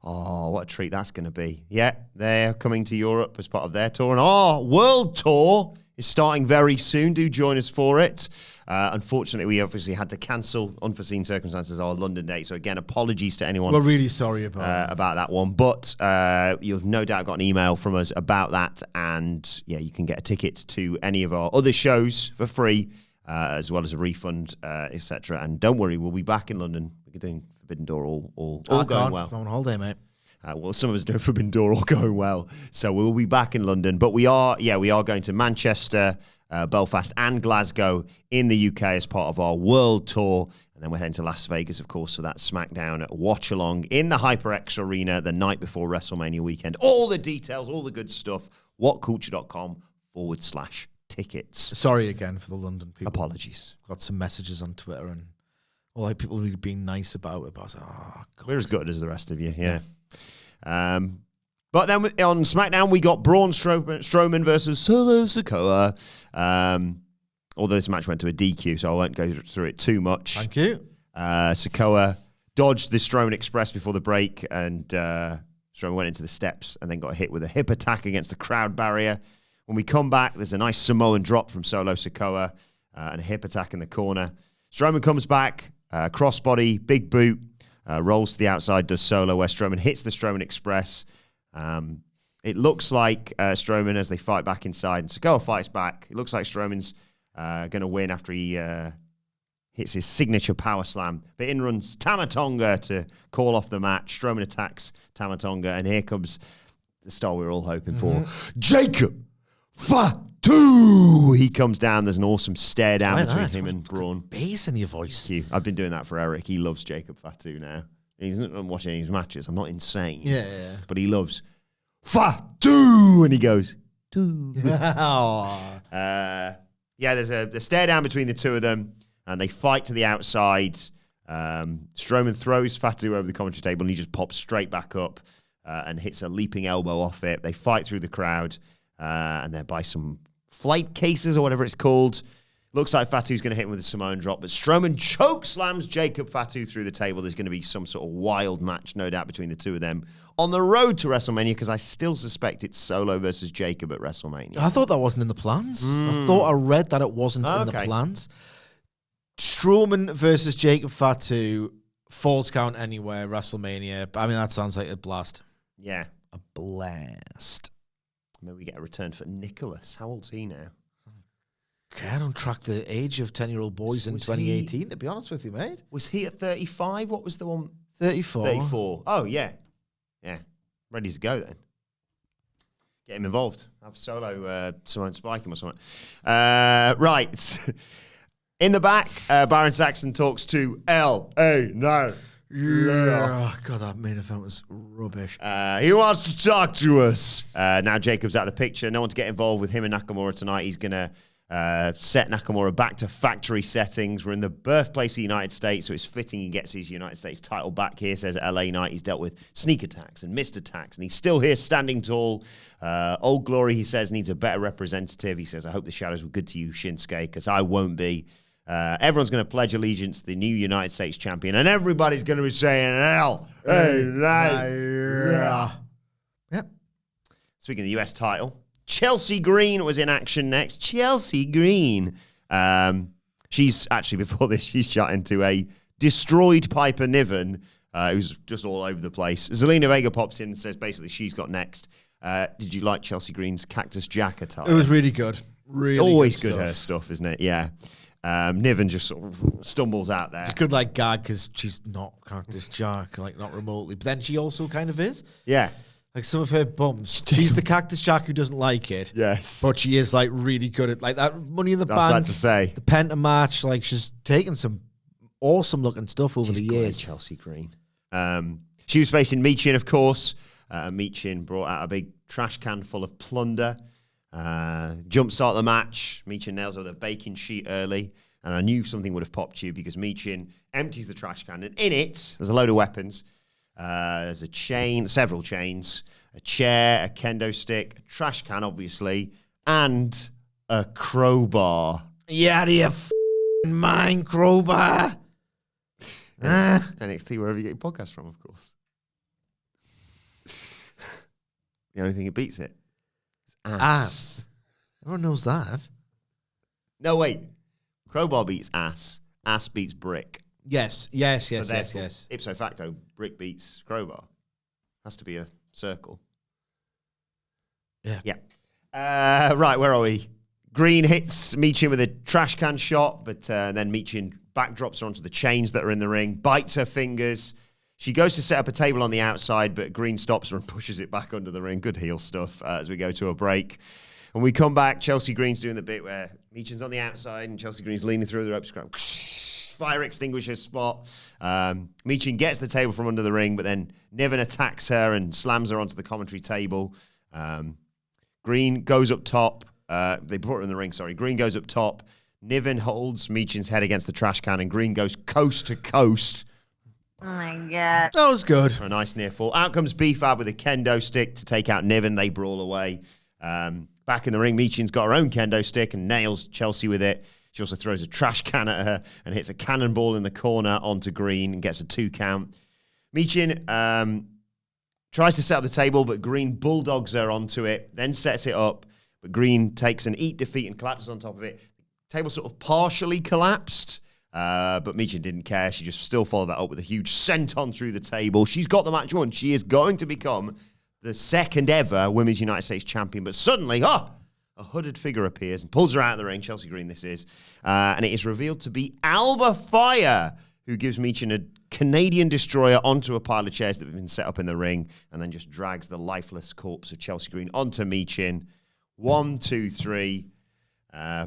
Oh, what a treat that's going to be. Yeah, they're coming to Europe as part of their tour. And our world tour is starting very soon. Do join us for it. Unfortunately, we obviously had to cancel, unforeseen circumstances, our London date. So again, apologies to anyone. We're really sorry about That one. But you've no doubt got an email from us about that. And yeah, you can get a ticket to any of our other shows for free, as well as a refund, etc. And don't worry, we'll be back in London. We're doing Forbidden Door all going well. I'm on holiday, mate. Well, some of us doing Forbidden Door all going well. So we'll be back in London. But we are going to Manchester, Belfast and Glasgow in the UK as part of our world tour. And then we're heading to Las Vegas, of course, for that SmackDown watch-along in the HyperX Arena the night before WrestleMania weekend. All the details, all the good stuff, whatculture.com/tickets. Sorry again for the London people. Apologies. Got some messages on Twitter and people really being nice about it. But I was like, oh, God. We're as good as the rest of you, yeah. But then on SmackDown, we got Braun Strowman versus Solo Sikoa. Although this match went to a DQ, so I won't go through it too much. Thank you. Sikoa dodged the Strowman Express before the break, and Strowman went into the steps and then got hit with a hip attack against the crowd barrier. When we come back, there's a nice Samoan drop from Solo Sikoa and a hip attack in the corner. Strowman comes back, crossbody, big boot, rolls to the outside, does Solo, where Strowman hits the Strowman Express. It looks like Strowman, as they fight back inside, and Sikoa fights back. It looks like Strowman's going to win after he hits his signature power slam. But in runs Tama Tonga to call off the match. Strowman attacks Tama Tonga, and here comes the star we were all hoping for, Jacob Fatu. He comes down. There's an awesome stare down between him and Braun. Bass in your voice. Thank you. I've been doing that for Eric. He loves Jacob Fatu now. He's not watching any of his matches. I'm not insane. Yeah. But he loves Fatu, and he goes, there's a stare down between the two of them, and they fight to the outside. Strowman throws Fatu over the commentary table, and he just pops straight back up and hits a leaping elbow off it. They fight through the crowd, and they're by some flight cases or whatever it's called. Looks like Fatu's going to hit him with a Samoan drop, but Strowman choke slams Jacob Fatu through the table. There's going to be some sort of wild match, no doubt, between the two of them on the road to WrestleMania, because I still suspect it's Solo versus Jacob at WrestleMania. I thought that wasn't in the plans. I thought I read that it wasn't in the plans. Strowman versus Jacob Fatu, Falls Count Anywhere, WrestleMania. I mean, that sounds like a blast. Yeah. A blast. Maybe we get a return for Nicholas. How old's he now? Okay, I don't track the age of 10-year-old boys in 2018, to be honest with you, mate. Was he at 35? What was the one? 34. 34. Oh, yeah. Yeah. Ready to go then. Get him involved. Have Solo Simone spike him or something. Right. In the back, Baron Saxton talks to L.A. No. Yeah. God, that main event was rubbish. He wants to talk to us. Now Jacob's out of the picture. No one to get involved with him and Nakamura tonight. He's going to set Nakamura back to factory settings. We're in the birthplace of the United States, so it's fitting he gets his United States title back here. Says LA Knight. He's dealt with sneak attacks and missed attacks, and he's still here standing tall. Old Glory, he says, needs a better representative. He says, I hope the shadows were good to you, Shinsuke, because I won't be. Everyone's going to pledge allegiance to the new United States champion, and everybody's going to be saying L.A. Yep. Speaking of the US title, Chelsea Green was in action next. Chelsea Green. She's actually, before this, she's chatting to a destroyed Piper Niven, who's just all over the place. Zelina Vega pops in and says basically she's got next. Did you like Chelsea Green's Cactus Jack attire? It was really good. Really always good her stuff, isn't it? Yeah. Niven just sort of stumbles out there. It's a good gag because she's not Cactus Jack, not remotely. But then she also kind of is. Yeah. Some of her bums. She's the Cactus Jack who doesn't like it. Yes. But she is really good at that Money in the Bank. I was about to say. The Penta match. She's taken some awesome looking stuff over the years. Chelsea Green. She was facing Michin, of course. Michin brought out a big trash can full of plunder. Jumpstart the match. Michin nails her with a baking sheet early, and I knew something would have popped you because Michin empties the trash can, and in it there's a load of weapons. There's a chain, several chains, a chair, a kendo stick, a trash can, obviously, and a crowbar. Yeah, out of your mind, crowbar. NXT, wherever you get your podcast from, of course. The only thing that beats it. Ass. Everyone knows that. No, wait. Crowbar beats ass. Ass beats brick. Yes. Ipso facto, brick beats crowbar. Has to be a circle. Yeah. Right, where are we? Green hits Michin with a trash can shot, but then Michin backdrops her onto the chains that are in the ring, bites her fingers. She goes to set up a table on the outside, but Green stops her and pushes it back under the ring. Good heel stuff as we go to a break. When we come back, Chelsea Green's doing the bit where Michin's on the outside and Chelsea Green's leaning through the ropes. Fire extinguisher spot. Michin gets the table from under the ring, but then Niven attacks her and slams her onto the commentary table. Green goes up top. They brought her in the ring, sorry. Green goes up top. Niven holds Michin's head against the trash can, and Green goes coast to coast. Oh my God. That was good. For a nice near fall. Out comes B-Fab with a kendo stick to take out Niven. They brawl away. Back in the ring, Michin's got her own kendo stick and nails Chelsea with it. She also throws a trash can at her and hits a cannonball in the corner onto Green and gets a 2 count. Michin tries to set up the table, but Green bulldogs her onto it, then sets it up. But Green takes an eat defeat and collapses on top of it. The table sort of partially collapsed, but Michin didn't care. She just still followed that up with a huge senton through the table. She's got the match won. She is going to become the second ever Women's United States champion. But suddenly, a hooded figure appears and pulls her out of the ring. Chelsea Green, this is. And it is revealed to be Alba Fire, who gives Michin a Canadian destroyer onto a pile of chairs that have been set up in the ring and then just drags the lifeless corpse of Chelsea Green onto Michin. 1, 2, 3.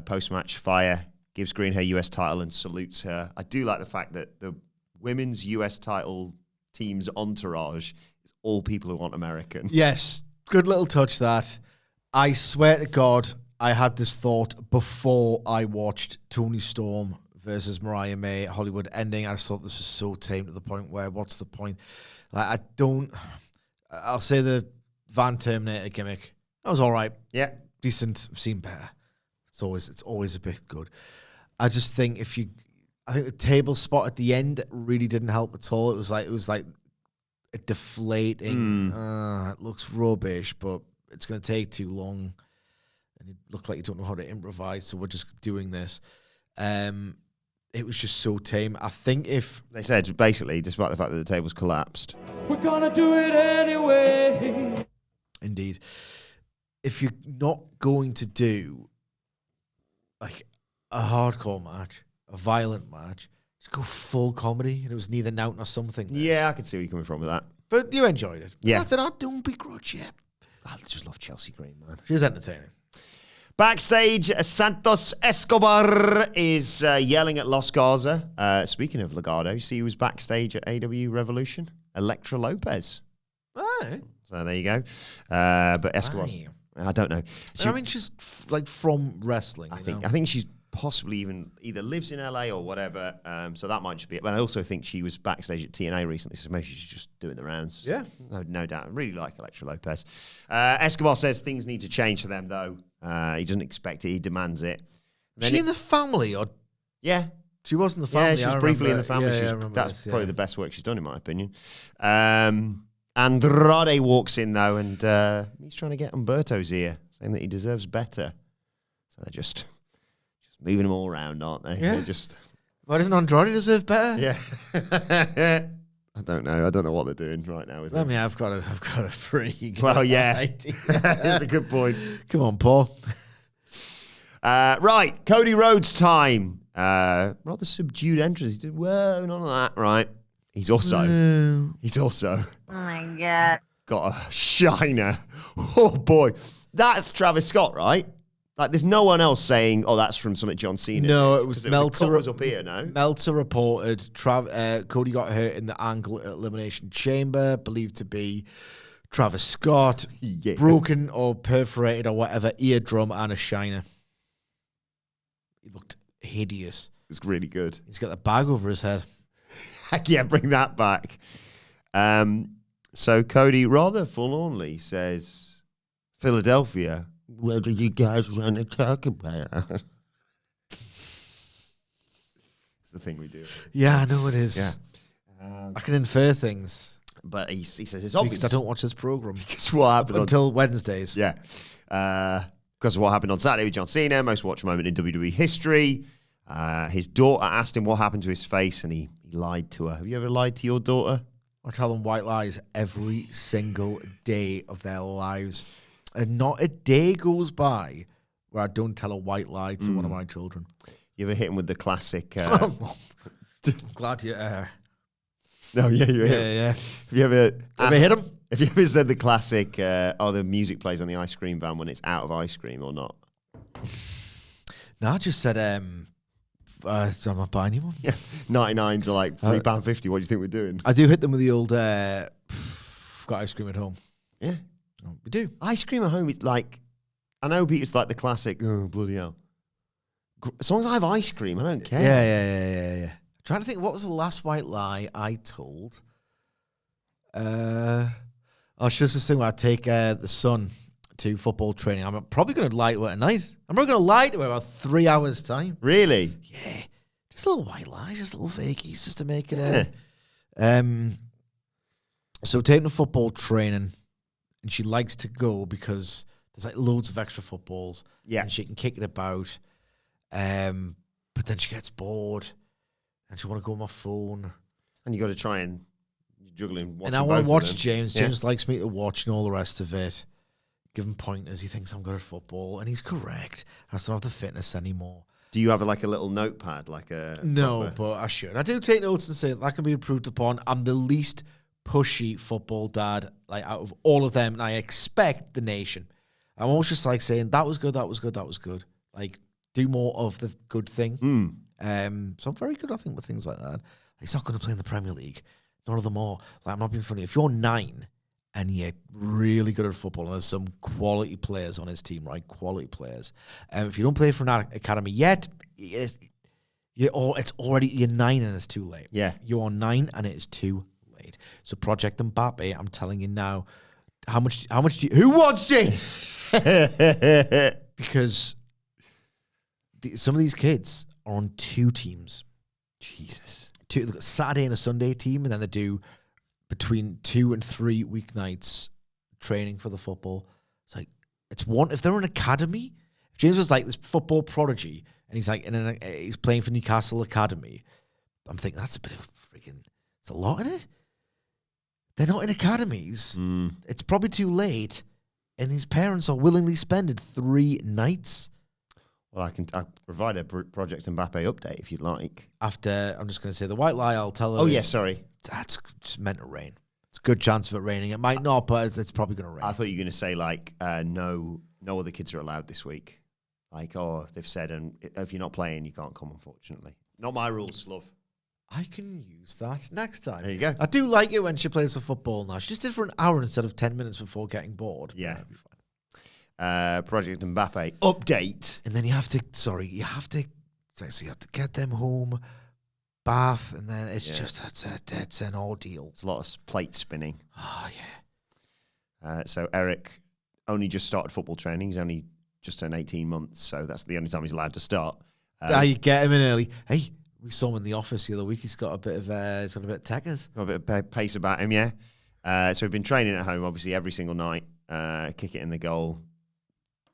Post-match, Fire gives Green her US title and salutes her. I do like the fact that the women's US title team's entourage is all people who want American. Yes. Good little touch, that. I swear to God, I had this thought before I watched Toni Storm versus Mariah May Hollywood ending. I just thought this was so tame to the point where, what's the point? Like, I'll say the Van Terminator gimmick. That was all right. Yeah. Decent. I've seen better. It's always a bit good. I just think I think the table spot at the end really didn't help at all. It was like a deflating. It looks rubbish, but it's going to take too long, and it looks like you don't know how to improvise. So we're just doing this. It was just so tame. I think if they said basically, despite the fact that the table's collapsed, We're gonna do it anyway. Indeed, if you're not going to do like a hardcore match, a violent match, just go full comedy. And it was neither Nout nor something. Yeah, I can see where you're coming from with that. But you enjoyed it. Yeah. That's it. I don't begrudge you. I just love Chelsea Green, man. She's entertaining. Backstage, Santos Escobar is yelling at Los Garza. Speaking of Legado, you see who was backstage at AW Revolution? Elektra Lopez. All right. So there you go. But Escobar, I don't know. I mean, she's like from wrestling. I think she's possibly either lives in LA or whatever. So that might just be it. But I also think she was backstage at TNA recently, so maybe she's just doing the rounds. Yeah. No doubt. I really like Elektra Lopez. Escobar says things need to change for them, though. He doesn't expect it. He demands it. Is she in the family? Or Yeah. she was in the family. Yeah, she was briefly in the family. Yeah, That's probably the best work she's done, in my opinion. Andrade walks in, though, and he's trying to get Humberto's ear, saying that he deserves better. So they're just moving him all around, aren't they? Yeah. They're just... Why doesn't Andrade deserve better? Yeah. I don't know. I don't know what they're doing right now with him. I mean, I've got a pretty good idea. That's a good point. Come on, Paul. Right, Cody Rhodes time. Rather subdued entrance. He did, whoa, none of that. Right. He's also Oh my God. got a shiner. Oh boy. That's Travis Scott, right? Like, there's no one else saying, "Oh, that's from something John Cena." No, did, it was 'cause Meltzer. The cut was up here, no? Meltzer reported Cody got hurt in the ankle elimination chamber, believed to be Travis Scott, Yeah. broken or perforated or whatever eardrum and a shiner. He looked hideous. It's really good. He's got the bag over his head. Heck yeah, bring that back. So Cody rather forlornly says, "Philadelphia, what do you guys want to talk about?" It's the thing we do. Yeah, I know it is. Yeah. I can infer things But he says it's obvious. because I don't watch this program Because what happened until Wednesdays. Yeah. because of what happened on Saturday with John Cena, most watched moment in WWE history. His daughter asked him what happened to his face, and he lied to her. Have you ever lied to your daughter? I tell them white lies every single day of their lives. And not a day goes by where I don't tell a white lie to one of my children. You ever hit him with the classic... I'm glad you... No, yeah, yeah. Have you ever hit him? Have you ever said the classic, the music plays on the ice cream van when it's out of ice cream or not? No, I just said, I'm not buying you one. Yeah, 99 to like £3.50. What do you think we're doing? I do hit them with the old, got ice cream at home. Yeah. Oh, we do. Ice cream at home is like, I know it's like the classic, oh, bloody hell. As long as I have ice cream, I don't care. Yeah. I'm trying to think, what was the last white lie I told? It's just this thing where I take the son to football training. I'm probably going to lie to her tonight. I'm probably going to lie to her about 3 hours' time. Really? Yeah. Just little white lies, just little fakies, just to make it. So taking the football training, and she likes to go because there's like loads of extra footballs. Yeah. And she can kick it about. But then she gets bored, and she want to go on my phone. And you got to try and juggling. And I want to watch James. James likes me to watch and all the rest of it. Give him pointers. He thinks I'm good at football, and he's correct. I just don't have the fitness anymore. Do you have like a little notepad, like a... No, proper... but I should. I do take notes and say that can be improved upon. I'm the least pushy football dad like out of all of them, and I expect the nation. I'm always just like saying, that was good, that was good, that was good. Like, do more of the good thing. So I'm very good, I think, with things like that. He's not going to play in the Premier League. None of them are. Like, I'm not being funny. If you're 9 and you're really good at football, and there's some quality players on his team, right? Quality players. If you don't play for an academy yet, it's already, you're 9 and it's too late. Yeah. You're 9 and it is too late. So Project Mbappe, I'm telling you now, how much do you, who wants it? Because some of these kids are on 2 teams. Jesus. They've got a Saturday and a Sunday team, and then they do between 2 and 3 weeknights training for the football. It's like, it's one, if they're an academy, if James was like this football prodigy, and he's like, he's playing for Newcastle Academy, I'm thinking that's a bit of a freaking, it's a lot in it. They're not in academies. It's probably too late, and these parents are willingly spending 3 nights. Well, I provide a Project Mbappe update if you'd like. After, I'm just going to say the white lie I'll tell her. Oh, yeah, sorry. That's just meant to rain. It's a good chance of it raining. It might not, but it's probably going to rain. I thought you were going to say, like, no other kids are allowed this week. Like, they've said, and if you're not playing, you can't come, unfortunately. Not my rules, love. I can use that next time. There you go. I do like it when she plays the football now. She just did it for an hour instead of 10 minutes before getting bored. Yeah. That'd be fine. Project Mbappe update. And then you have to get them home, bath, and then it's it's an ordeal. It's a lot of plate spinning. Oh, yeah. So Eric only just started football training. He's only just turned 18 months, so that's the only time he's allowed to start. You get him in early. Hey, we saw him in the office the other week. He's got a bit of techers. Got a bit of pace about him, yeah. So we've been training at home, obviously, every single night. Kick it in the goal.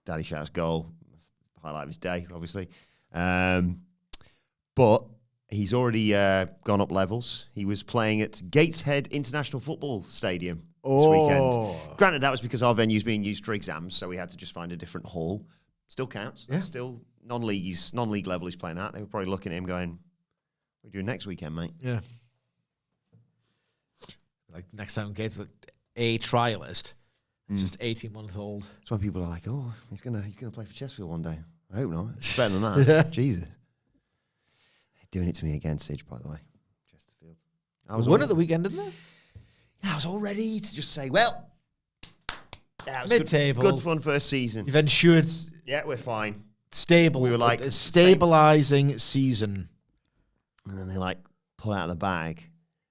Daddy shouts goal. That's the highlight of his day, obviously. But he's already gone up levels. He was playing at Gateshead International Football Stadium this weekend. Granted, that was because our venue's being used for exams, so we had to just find a different hall. Still counts. Yeah. Still non-league level he's playing at. They were probably looking at him going, what are you doing next weekend, mate? Yeah. Like next time Gates a trialist. It's just 18-month-old. That's why people are like, oh, he's gonna play for Chesterfield one day. I hope not. It's better than that. Yeah. Jesus. They're doing it to me again, Sidge, by the way. Chesterfield. I was one at the weekend, didn't they? Yeah, I was all ready to just say, well, yeah, it was mid-table. Good fun first season. You've ensured. Yeah, we're fine. Stable. We were like a stabilizing season. And then they like pull out of the bag.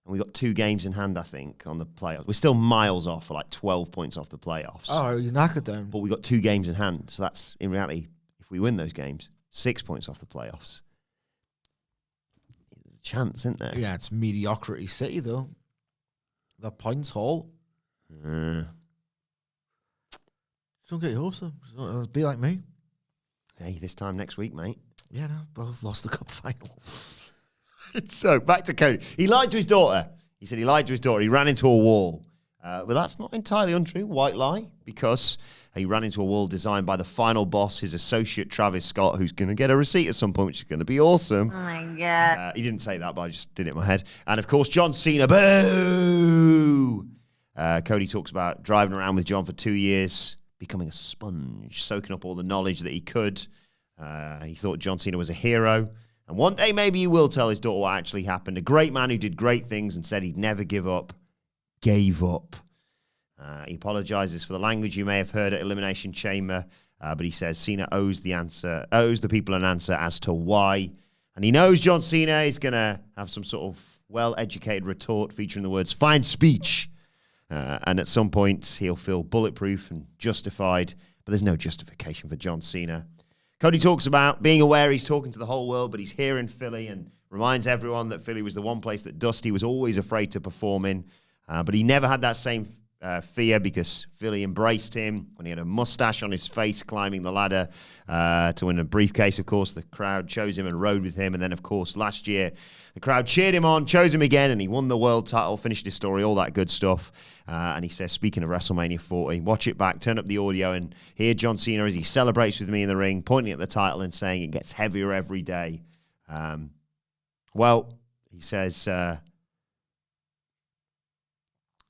And we got 2 games in hand, I think, on the playoffs. We're still miles off, for like 12 points off the playoffs. Oh, you knock it down. But we got 2 games in hand. So that's, in reality, if we win those games, 6 points off the playoffs. There's a chance, isn't there? Yeah, it's mediocrity city, though. The points haul. Don't get your hopes up. Be like me. Hey, this time next week, mate. Yeah, no, both lost the cup final. So, back to Cody. He lied to his daughter. He said he lied to his daughter. He ran into a wall. But that's not entirely untrue. White lie. Because he ran into a wall designed by the final boss, his associate Travis Scott, who's going to get a receipt at some point, which is going to be awesome. Oh my God. He didn't say that, but I just did it in my head. And, of course, John Cena. Boo! Cody talks about driving around with John for 2 years, becoming a sponge, soaking up all the knowledge that he could. He thought John Cena was a hero. And one day maybe he will tell his daughter what actually happened. A great man who did great things and said he'd never give up, gave up. He apologizes for the language you may have heard at Elimination Chamber, but he says Cena owes the people an answer as to why. And he knows John Cena is going to have some sort of well-educated retort featuring the words, fine speech. And at some point, he'll feel bulletproof and justified, but there's no justification for John Cena. Cody talks about being aware he's talking to the whole world, but he's here in Philly and reminds everyone that Philly was the one place that Dusty was always afraid to perform in. But he never had that same fear because Philly embraced him when he had a mustache on his face climbing the ladder to win a briefcase. Of course, the crowd chose him and rode with him. And then, of course, last year, the crowd cheered him on, chose him again, and he won the world title, finished his story, all that good stuff. And he says, speaking of WrestleMania 40, watch it back, turn up the audio, and hear John Cena as he celebrates with me in the ring, pointing at the title and saying it gets heavier every day. Well, he says,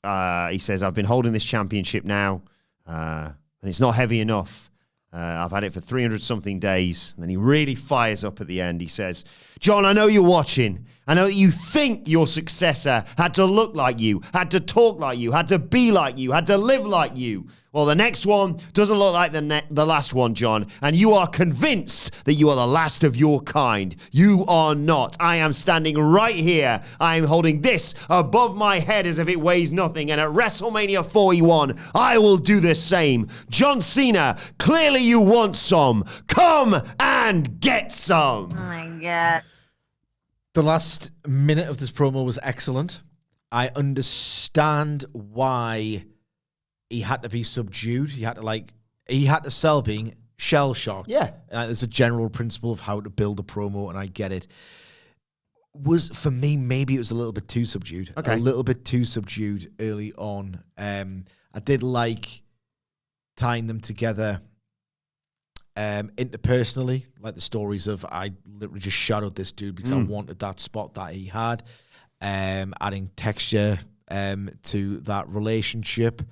I've been holding this championship now, and it's not heavy enough. I've had it for 300-something days. And then he really fires up at the end. He says, John, I know you're watching. I know that you think your successor had to look like you, had to talk like you, had to be like you, had to live like you. Well, the next one doesn't look like the last one, John, and you are convinced that you are the last of your kind. You are not. I am standing right here. I am holding this above my head as if it weighs nothing, and at WrestleMania 41, I will do the same. John Cena, clearly you want some. Come and get some. Oh my God. The last minute of this promo was excellent. I understand why he had to be subdued. He had to sell being shell-shocked. Yeah. There's a general principle of how to build a promo, and I get it. For me, maybe it was a little bit too subdued. Okay. A little bit too subdued early on. I did like tying them together interpersonally, like the stories of I literally just shadowed this dude because I wanted that spot that he had, adding texture to that relationship.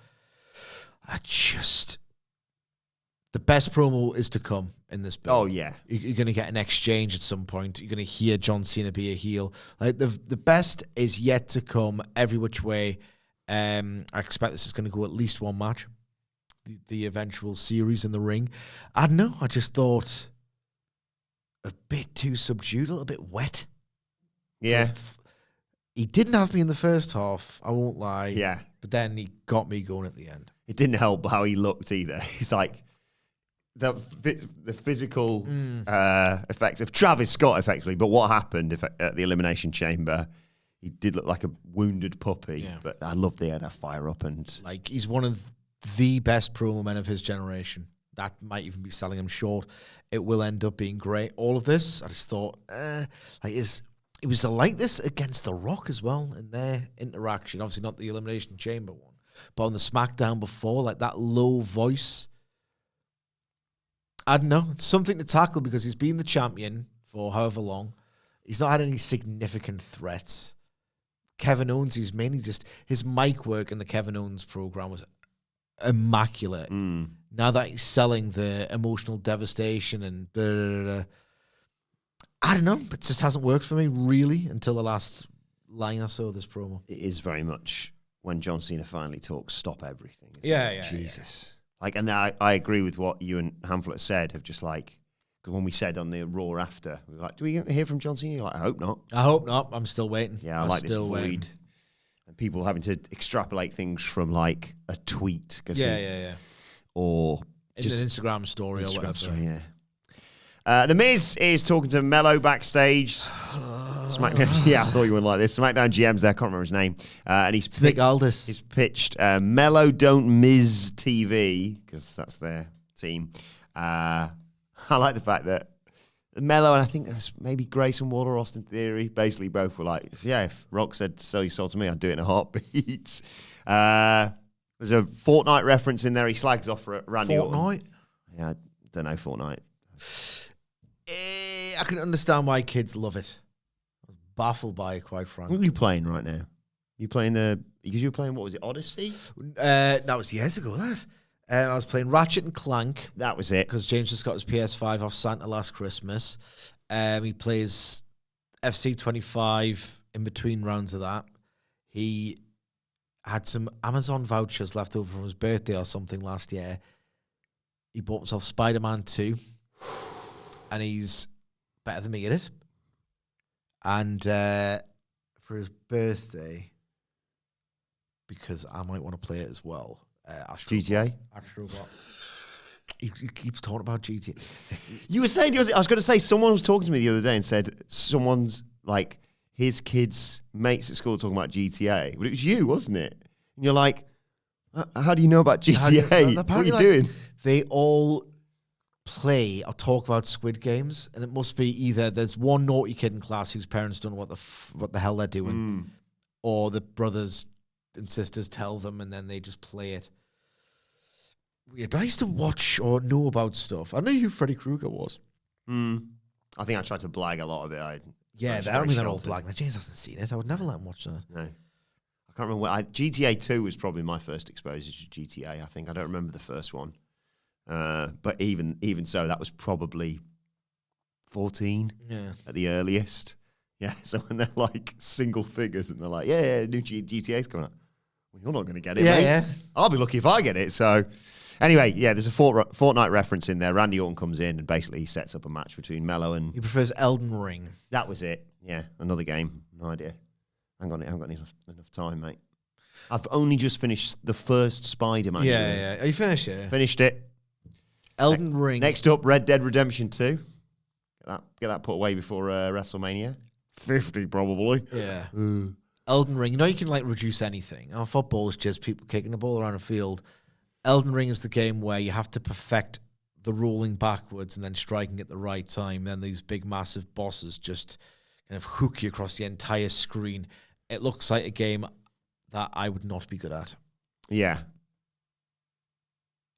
The best promo is to come in this build. Oh, yeah. You're going to get an exchange at some point. You're going to hear John Cena be a heel. Like the best is yet to come every which way. I expect this is going to go at least one match. The eventual series in the ring. I don't know. I just thought a bit too subdued, a little bit wet. Yeah. He didn't have me in the first half, I won't lie. Yeah. But then he got me going at the end. It didn't help how he looked either. He's like the physical effects of Travis Scott, effectively. But what happened at the Elimination Chamber? He did look like a wounded puppy. Yeah. But I love the that fire up and like he's one of the best promo men of his generation. That might even be selling him short. It will end up being great. All of this, I just thought, it was like this against The Rock as well in their interaction. Obviously not the Elimination Chamber one, but on the SmackDown before, like that low voice. I don't know. It's something to tackle because he's been the champion for however long. He's not had any significant threats. Kevin Owens, he's mainly just his mic work in the Kevin Owens program was immaculate. Now that he's selling the emotional devastation and blah, blah, blah, I don't know, but it just hasn't worked for me really until the last line or so of this promo. It is very much when John Cena finally talks, stop everything. Yeah. Jesus. Yeah. Like, and I agree with what you and Hamflet said of just like, because when we said on the Raw after, we were like, do we hear from John Cena? You're like, I hope not. I hope not. I'm still waiting. Yeah, I like this void. And people having to extrapolate things from like a tweet. Yeah. Or in just an Instagram story or whatever. Story, yeah. The Miz is talking to Mello backstage. SmackDown. Yeah, I thought you wouldn't like this. SmackDown GM's there. I can't remember his name. And he's Nick Aldis. He's pitched Mello Don't Miz TV because that's their team. I like the fact that Mello and I think there's maybe Grayson Waller, Austin Theory, basically both were like, yeah, if Rock said sell your soul to me, I'd do it in a heartbeat. There's a Fortnite reference in there. He slags off for Randy Orton. Fortnite? Yeah, I don't know Fortnite. I can understand why kids love it. I was baffled by it, quite frankly. What are you playing right now? You playing because you were playing, what was it, Odyssey? That was years ago, that. I was playing Ratchet and Clank. That was it. Because James just got his PS5 off Santa last Christmas. He plays FC25 in between rounds of that. He had some Amazon vouchers left over from his birthday or something last year. He bought himself Spider-Man 2. And he's better than me at it. And for his birthday, because I might want to play it as well, GTA? Astrobot. He keeps talking about GTA. You were saying, I was going to say, someone was talking to me the other day and said someone's, like, his kids' mates at school talking about GTA. But it was you, wasn't it? And you're like, how do you know about GTA? What are you doing? They all play or talk about Squid Games, and it must be either there's one naughty kid in class whose parents don't know what the hell they're doing, or the brothers and sisters tell them, and then they just play it. Weird. But I used to watch or know about stuff. I knew who Freddy Krueger was. I think I tried to blag a lot of it. I don't mean that all blag. Now, James hasn't seen it. I would never let him watch that. No. I can't remember. GTA 2 was probably my first exposure to GTA, I think. I don't remember the first one. But even so, that was probably 14 at the earliest. Yeah, so when they're like single figures and they're like, yeah, new GTA's coming up. Well, you're not going to get it, mate. Yeah. I'll be lucky if I get it. So anyway, yeah, there's a Fortnite reference in there. Randy Orton comes in and basically he sets up a match between Mello and... He prefers Elden Ring. That was it. Yeah, another game. No idea. I haven't got enough time, mate. I've only just finished the first Spider-Man game. Yeah. Are you finished it? Finished it. Elden Ring. Next up, Red Dead Redemption 2. Get that put away before WrestleMania. 50 probably. Yeah. Elden Ring. You know you can like reduce anything. Football is just people kicking the ball around a field. Elden Ring is the game where you have to perfect the rolling backwards and then striking at the right time. Then these big massive bosses just kind of hook you across the entire screen. It looks like a game that I would not be good at. Yeah.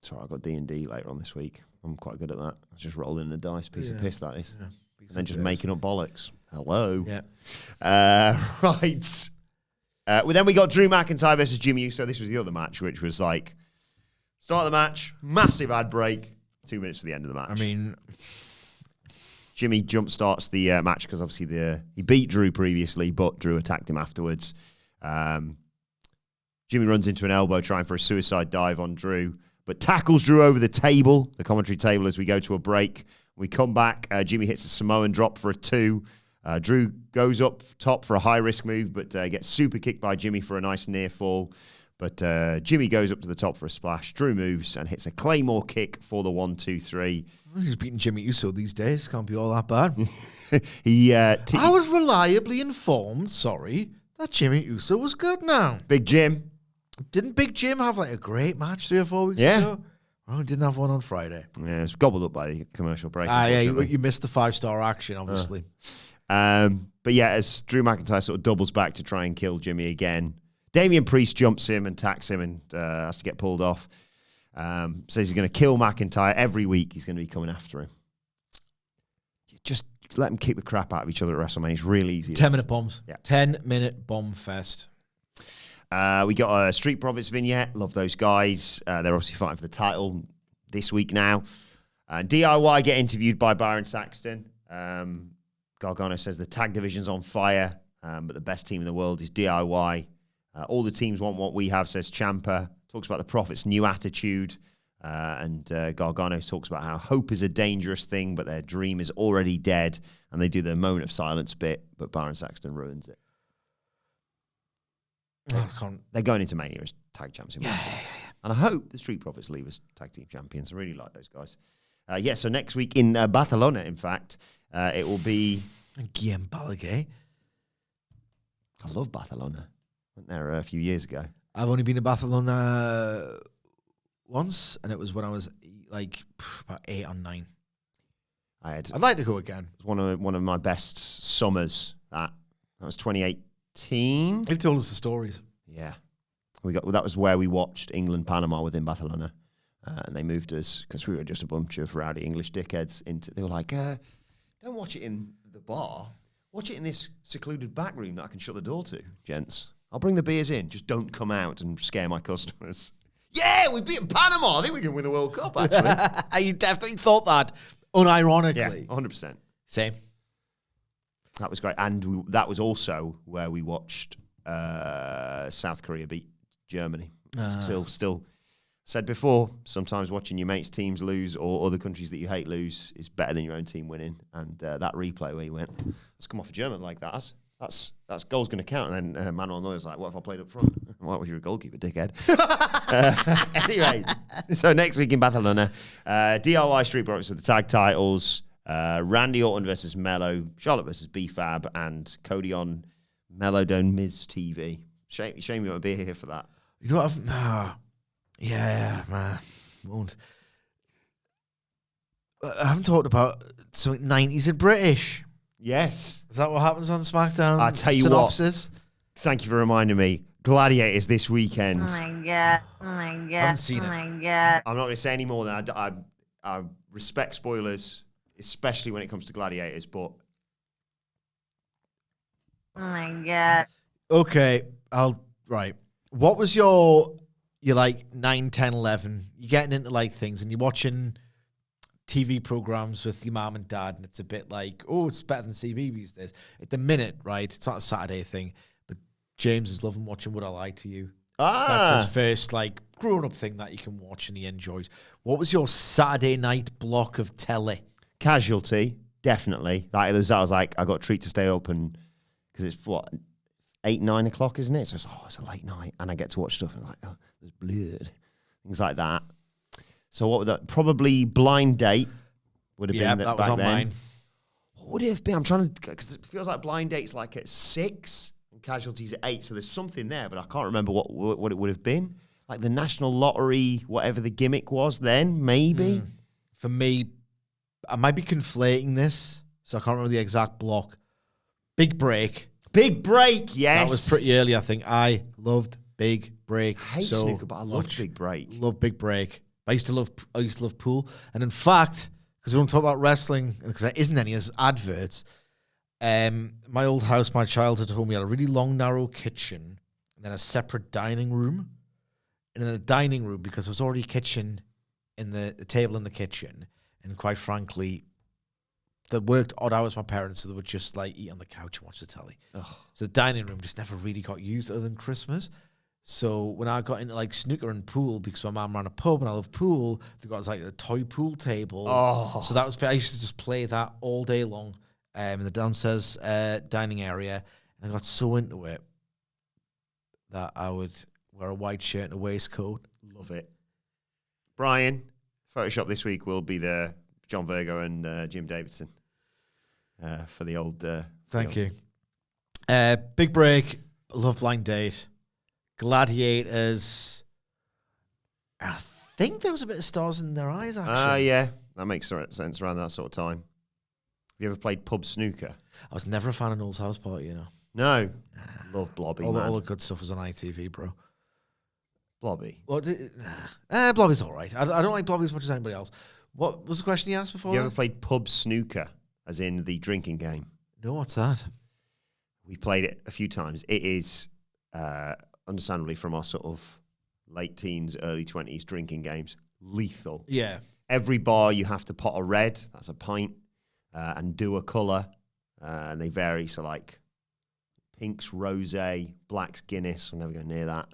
Sorry, I've got D&D later on this week. I'm quite good at that. I was just rolling a dice, piece of piss, that is. Yeah, and then just making up bollocks. Hello. Yeah. Right. Well, then we got Drew McIntyre versus Jimmy Uso. This was the other match, which was like, start of the match, massive ad break, 2 minutes for the end of the match. I mean... Jimmy jump starts the match because obviously he beat Drew previously, but Drew attacked him afterwards. Jimmy runs into an elbow trying for a suicide dive on Drew, but tackles Drew over the table, the commentary table, as we go to a break. We come back. Jimmy hits a Samoan drop for a 2. Drew goes up top for a high-risk move, but gets super kicked by Jimmy for a nice near fall. But Jimmy goes up to the top for a splash. Drew moves and hits a Claymore kick for the 1-2-3. He's beating Jimmy Uso these days. Can't be all that bad. I was reliably informed, that Jimmy Uso was good now. Big Jim. Didn't Big Jim have like a great match 3 or 4 weeks ago? Oh, he didn't have one on Friday. Yeah, it was gobbled up by the commercial break. You missed the 5-star action, obviously. But yeah, as Drew McIntyre sort of doubles back to try and kill Jimmy again, Damian Priest jumps him and attacks him and has to get pulled off. Says he's going to kill McIntyre every week. He's going to be coming after him. Just let them kick the crap out of each other at WrestleMania. It's really easy. 10-minute bombs. Yeah. 10-minute bomb fest. We got a Street Profits vignette. Love those guys. They're obviously fighting for the title this week now. DIY get interviewed by Byron Saxton. Gargano says the tag division's on fire, but the best team in the world is DIY. All the teams want what we have, says Ciampa. Talks about the Prophet's new attitude. And Gargano talks about how hope is a dangerous thing, but their dream is already dead. And they do the moment of silence bit, but Byron Saxton ruins it. They're going into Mania as tag champs. Yeah. And I hope the Street Profits leave as tag team champions. I really like those guys. So next week in Barcelona, in fact, it will be... Guillaume Balaguer. I love Barcelona. Went there a few years ago. I've only been to Barcelona once, and it was when I was like about 8 or 9. I'd like to go again. It was one of my best summers. That was 2018. You've told us the stories. Yeah, that was where we watched England Panama within Barcelona, and they moved us because we were just a bunch of rowdy English dickheads. They were like, "Don't watch it in the bar. Watch it in this secluded back room that I can shut the door to, gents. I'll bring the beers in. Just don't come out and scare my customers." Yeah, we beat Panama. I think we can win the World Cup, actually. You definitely thought that, unironically. Yeah, 100%. Same. That was great. And that was also where we watched South Korea beat Germany. Still said before, sometimes watching your mates' teams lose or other countries that you hate lose is better than your own team winning. And that replay where you went, let's come off a German like that. That's goal's going to count. And then Manuel Neuer's like, what if I played up front? Why was you a goalkeeper, dickhead? Anyway, so next week in Barcelona, DIY Street Profits with the tag titles, Randy Orton versus Mello, Charlotte versus B-Fab, and Cody on Mellowdome Miz TV. Shame you won't be here for that. You know what? Man. Won't. I haven't talked about something 90s and British. Yes. Is that what happens on SmackDown? I'll tell you synopsis? what. Thank you for reminding me. Gladiators this weekend. Oh my god. Oh my god. Haven't seen it. Oh my god. I'm not going to say any more than I respect spoilers, especially when it comes to Gladiators, but... Oh my god. Okay, right. What was you're like 9, 10, 11, you're getting into like things and you're watching TV programs with your mom and dad and it's a bit like, oh, it's better than CB these days. At the minute, right, it's not a Saturday thing, but James is loving watching Would I Lie to You. That's his first like grown-up thing that you can watch and he enjoys. What was your Saturday night block of telly? Casualty, definitely. Like, I was like, I got a treat to stay up and... Because it's, 8, 9 o'clock, isn't it? So it's a late night, and I get to watch stuff, and I'm like, oh, there's blood. Things like that. So what would that... Probably Blind Date would have been that back was on then. mine. What would it have been? I'm trying to... Because it feels like Blind Date's like at 6, and Casualty's at 8, so there's something there, but I can't remember what it would have been. Like the National Lottery, whatever the gimmick was then, maybe? For me, I might be conflating this, so I can't remember the exact block. Big Break. Big Break, yes. That was pretty early, I think. I loved Big Break. I hate snooker, but I loved Big Break. Love Big Break. I used to love pool. And in fact, because we don't talk about wrestling, because there isn't any as adverts, my old house, my childhood home, we had a really long, narrow kitchen and then a separate dining room. And in the dining room, because there was already a kitchen in the table in the kitchen, and quite frankly, they worked odd hours, my parents, so they would just like eat on the couch and watch the telly. Ugh. So the dining room just never really got used other than Christmas. So when I got into like snooker and pool, because my mum ran a pub and I love pool, they got like a toy pool table. Oh. So that was, I used to just play that all day long in the downstairs dining area. And I got so into it that I would wear a white shirt and a waistcoat. Love it. Brian, Photoshop this week will be the John Virgo and Jim Davidson for the old... Thank you. Big Break, love Blind Date. Gladiators. I think there was a bit of Stars in Their Eyes, actually. Yeah. That makes sense around that sort of time. Have you ever played pub snooker? I was never a fan of Noel's House Party, you know. No. Love Blobby, all the good stuff was on ITV, bro. Blobby? Well, Blobby's all right. I don't like Blobby as much as anybody else. What was the question you asked before? You ever played pub snooker, as in the drinking game? No, what's that? We played it a few times. It is, understandably, from our sort of late teens, early 20s drinking games, lethal. Yeah. Every bar you have to pot a red, that's a pint, and do a colour, and they vary. So like pink's rosé, black's Guinness. I'll never go near that.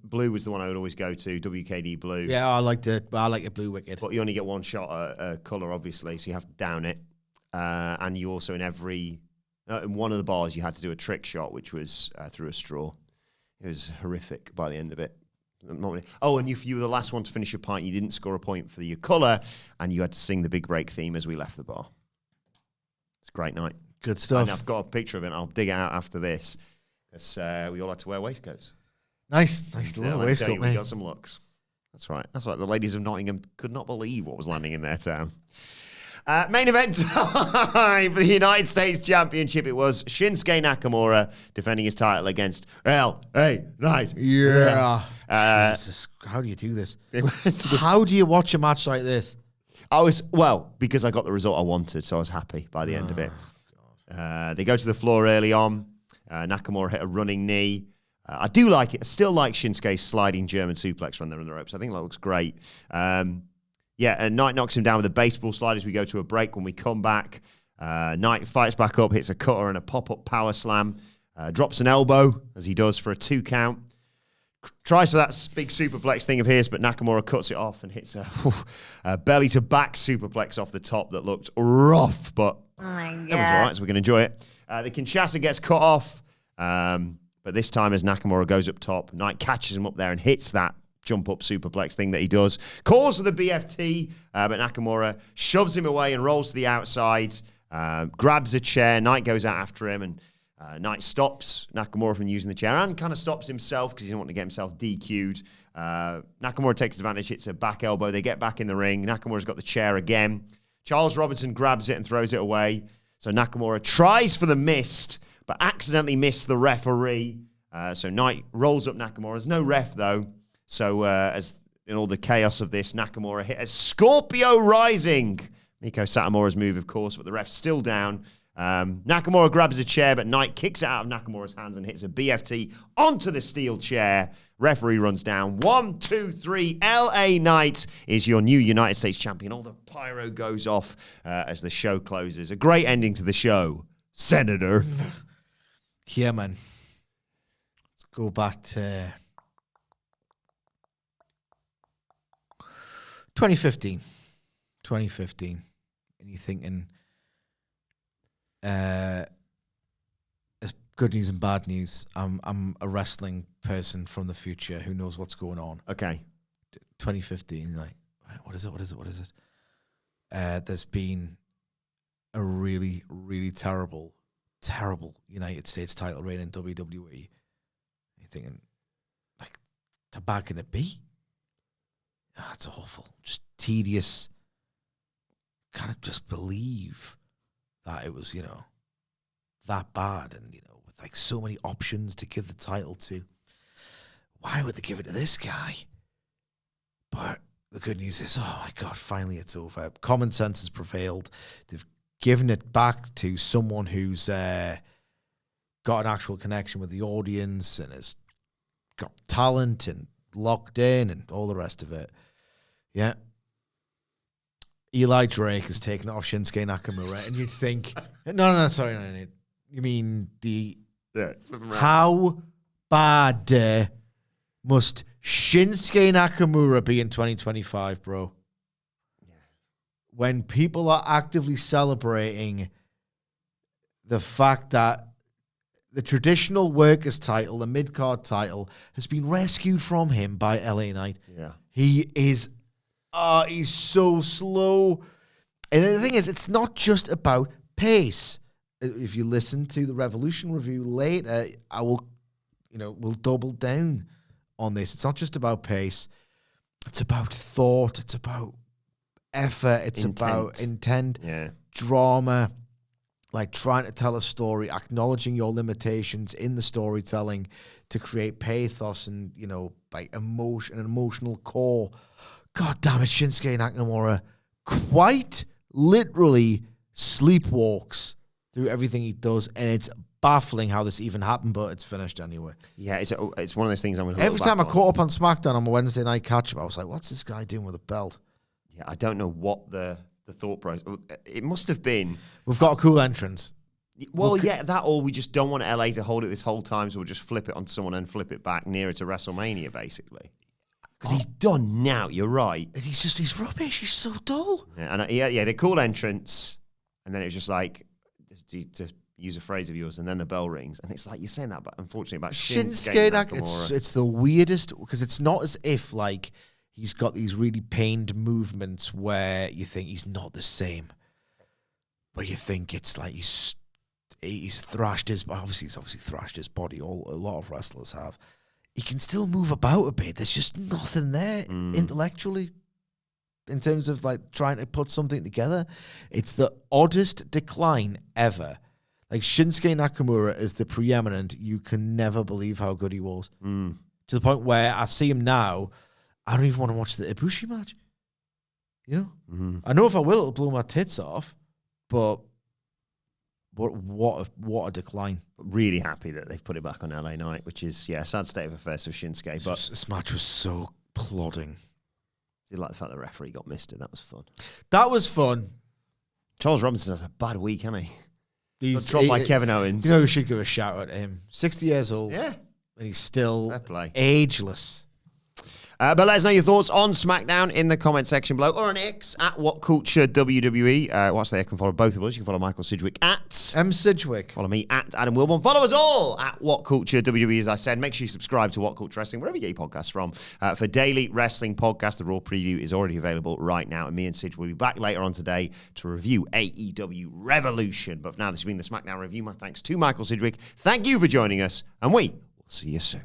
Blue was the one I would always go to, WKD Blue. Yeah, I like it Blue Wicked. But you only get one shot at colour, obviously, so you have to down it. And you also, in one of the bars, you had to do a trick shot, which was through a straw. It was horrific by the end of it. Oh, and if you were the last one to finish your pint, you didn't score a point for your colour, and you had to sing the Big Break theme as we left the bar. It's a great night. Good stuff. And I've got a picture of it, and I'll dig it out after this. because we all had to wear waistcoats. Nice little waistcoat, We mate. got some looks. That's right. That's right. The ladies of Nottingham could not believe what was landing in their town. Main event time for the United States Championship. It was Shinsuke Nakamura defending his title against L.A. Knight. Yeah. Jesus, how do you do this? How do you watch a match like this? Because I got the result I wanted, so I was happy by the end of it. They go to the floor early on. Nakamura hit a running knee. I do like it. I still like Shinsuke's sliding German suplex when they're on the ropes. I think that looks great. And Knight knocks him down with a baseball slide as we go to a break. When we come back, Knight fights back up, hits a cutter and a pop-up power slam, drops an elbow, as he does, for a 2 count. Tries for that big superplex thing of his, but Nakamura cuts it off and hits a belly-to-back superplex off the top that looked rough, but Oh my everyone's God. all right, so we can enjoy it. The Kinshasa gets cut off, but this time as Nakamura goes up top, Knight catches him up there and hits that jump-up superplex thing that he does. Calls for the BFT, but Nakamura shoves him away and rolls to the outside, grabs a chair. Knight goes out after him, and Knight stops Nakamura from using the chair and kind of stops himself because he didn't want to get himself DQ'd. Nakamura takes advantage, hits a back elbow. They get back in the ring. Nakamura's got the chair again. Charles Robinson grabs it and throws it away. So Nakamura tries for the mist, but accidentally missed the referee. So Knight rolls up Nakamura. There's no ref, though. So as in all the chaos of this, Nakamura hit a Scorpio Rising. Miko Satomura's move, of course, but the ref's still down. Nakamura grabs a chair, but Knight kicks it out of Nakamura's hands and hits a BFT onto the steel chair. Referee runs down. 1, 2, 3. LA Knight is your new United States champion. All the pyro goes off as the show closes. A great ending to the show, Senator. Yeah, man. Let's go back to 2015. 2015. And you're thinking, it's good news and bad news. I'm a wrestling person from the future who knows what's going on. Okay. 2015, like, what is it? There's been a really, really terrible United States title reign in WWE. You're thinking, like, how bad can it be? It's awful. Just tedious. Can't just believe that it was, that bad, and, with like so many options to give the title to. Why would they give it to this guy? But the good news is, oh my God, finally it's over. Common sense has prevailed. They've given it back to someone who's got an actual connection with the audience and has got talent and locked in and all the rest of it. Yeah. Eli Drake has taken off Shinsuke Nakamura, and you'd think, sorry. You mean how bad must Shinsuke Nakamura be in 2025, bro? Yeah. When people are actively celebrating the fact that the traditional workers title, the mid-card title, has been rescued from him by LA Knight. Yeah. He is, he's so slow. And the thing is, it's not just about pace. If you listen to the Revolution review later, I will, we'll double down on this. It's not just about pace. It's about thought. It's about effort. It's about intent, drama, like trying to tell a story, acknowledging your limitations in the storytelling to create pathos and, like emotion, an emotional core. God damn it, Shinsuke Nakamura quite literally sleepwalks through everything he does, and it's baffling how this even happened, but it's finished anyway. Yeah, it's one of those things I'm going to Every time I caught up on SmackDown on my Wednesday night catch-up, I was like, what's this guy doing with a belt? Yeah, I don't know what the thought process... It must have been... We've got a cool entrance. Well, that or we just don't want LA to hold it this whole time, so we'll just flip it onto someone and flip it back nearer to WrestleMania, basically. Because he's done now, you're right. He's rubbish. He's so dull. Yeah, and he had a cool entrance, and then it was just like, to use a phrase of yours, and then the bell rings, and it's like, you're saying that, but unfortunately about Shinsuke Nakamura. It's the weirdest, because it's not as if, like, he's got these really pained movements where you think he's not the same. But you think it's like he's thrashed his, he's obviously thrashed his body. A lot of wrestlers have. He can still move about a bit. There's just nothing there intellectually in terms of like trying to put something together. It's the oddest decline ever. Like Shinsuke Nakamura is the preeminent. You can never believe how good he was. To the point where I see him now, I don't even want to watch the Ibushi match. You know? I know if I will, it'll blow my tits off, but what a decline. Really happy that they've put it back on LA Night, which is, a sad state of affairs for Shinsuke. But This match was so plodding. I did like the fact the referee got missed. That was fun. That was fun. Charles Robinson has a bad week, hasn't he? He's dropped by Kevin Owens. You know, we should give a shout out to him. 60 years old. Yeah. And he's still Fair play. ageless. But let us know your thoughts on SmackDown in the comment section below or on X at WhatCulture WWE. Whilst there, you can follow both of us. You can follow Michael Sidgwick at M. Sidgwick. Follow me at Adam Wilbourn. Follow us all at WhatCulture WWE. As I said, make sure you subscribe to WhatCulture Wrestling, wherever you get your podcasts from. For daily wrestling podcast, the Raw preview is already available right now. And me and Sidge will be back later on today to review AEW Revolution. But for now, this has been the SmackDown review. My thanks to Michael Sidgwick. Thank you for joining us, and we will see you soon.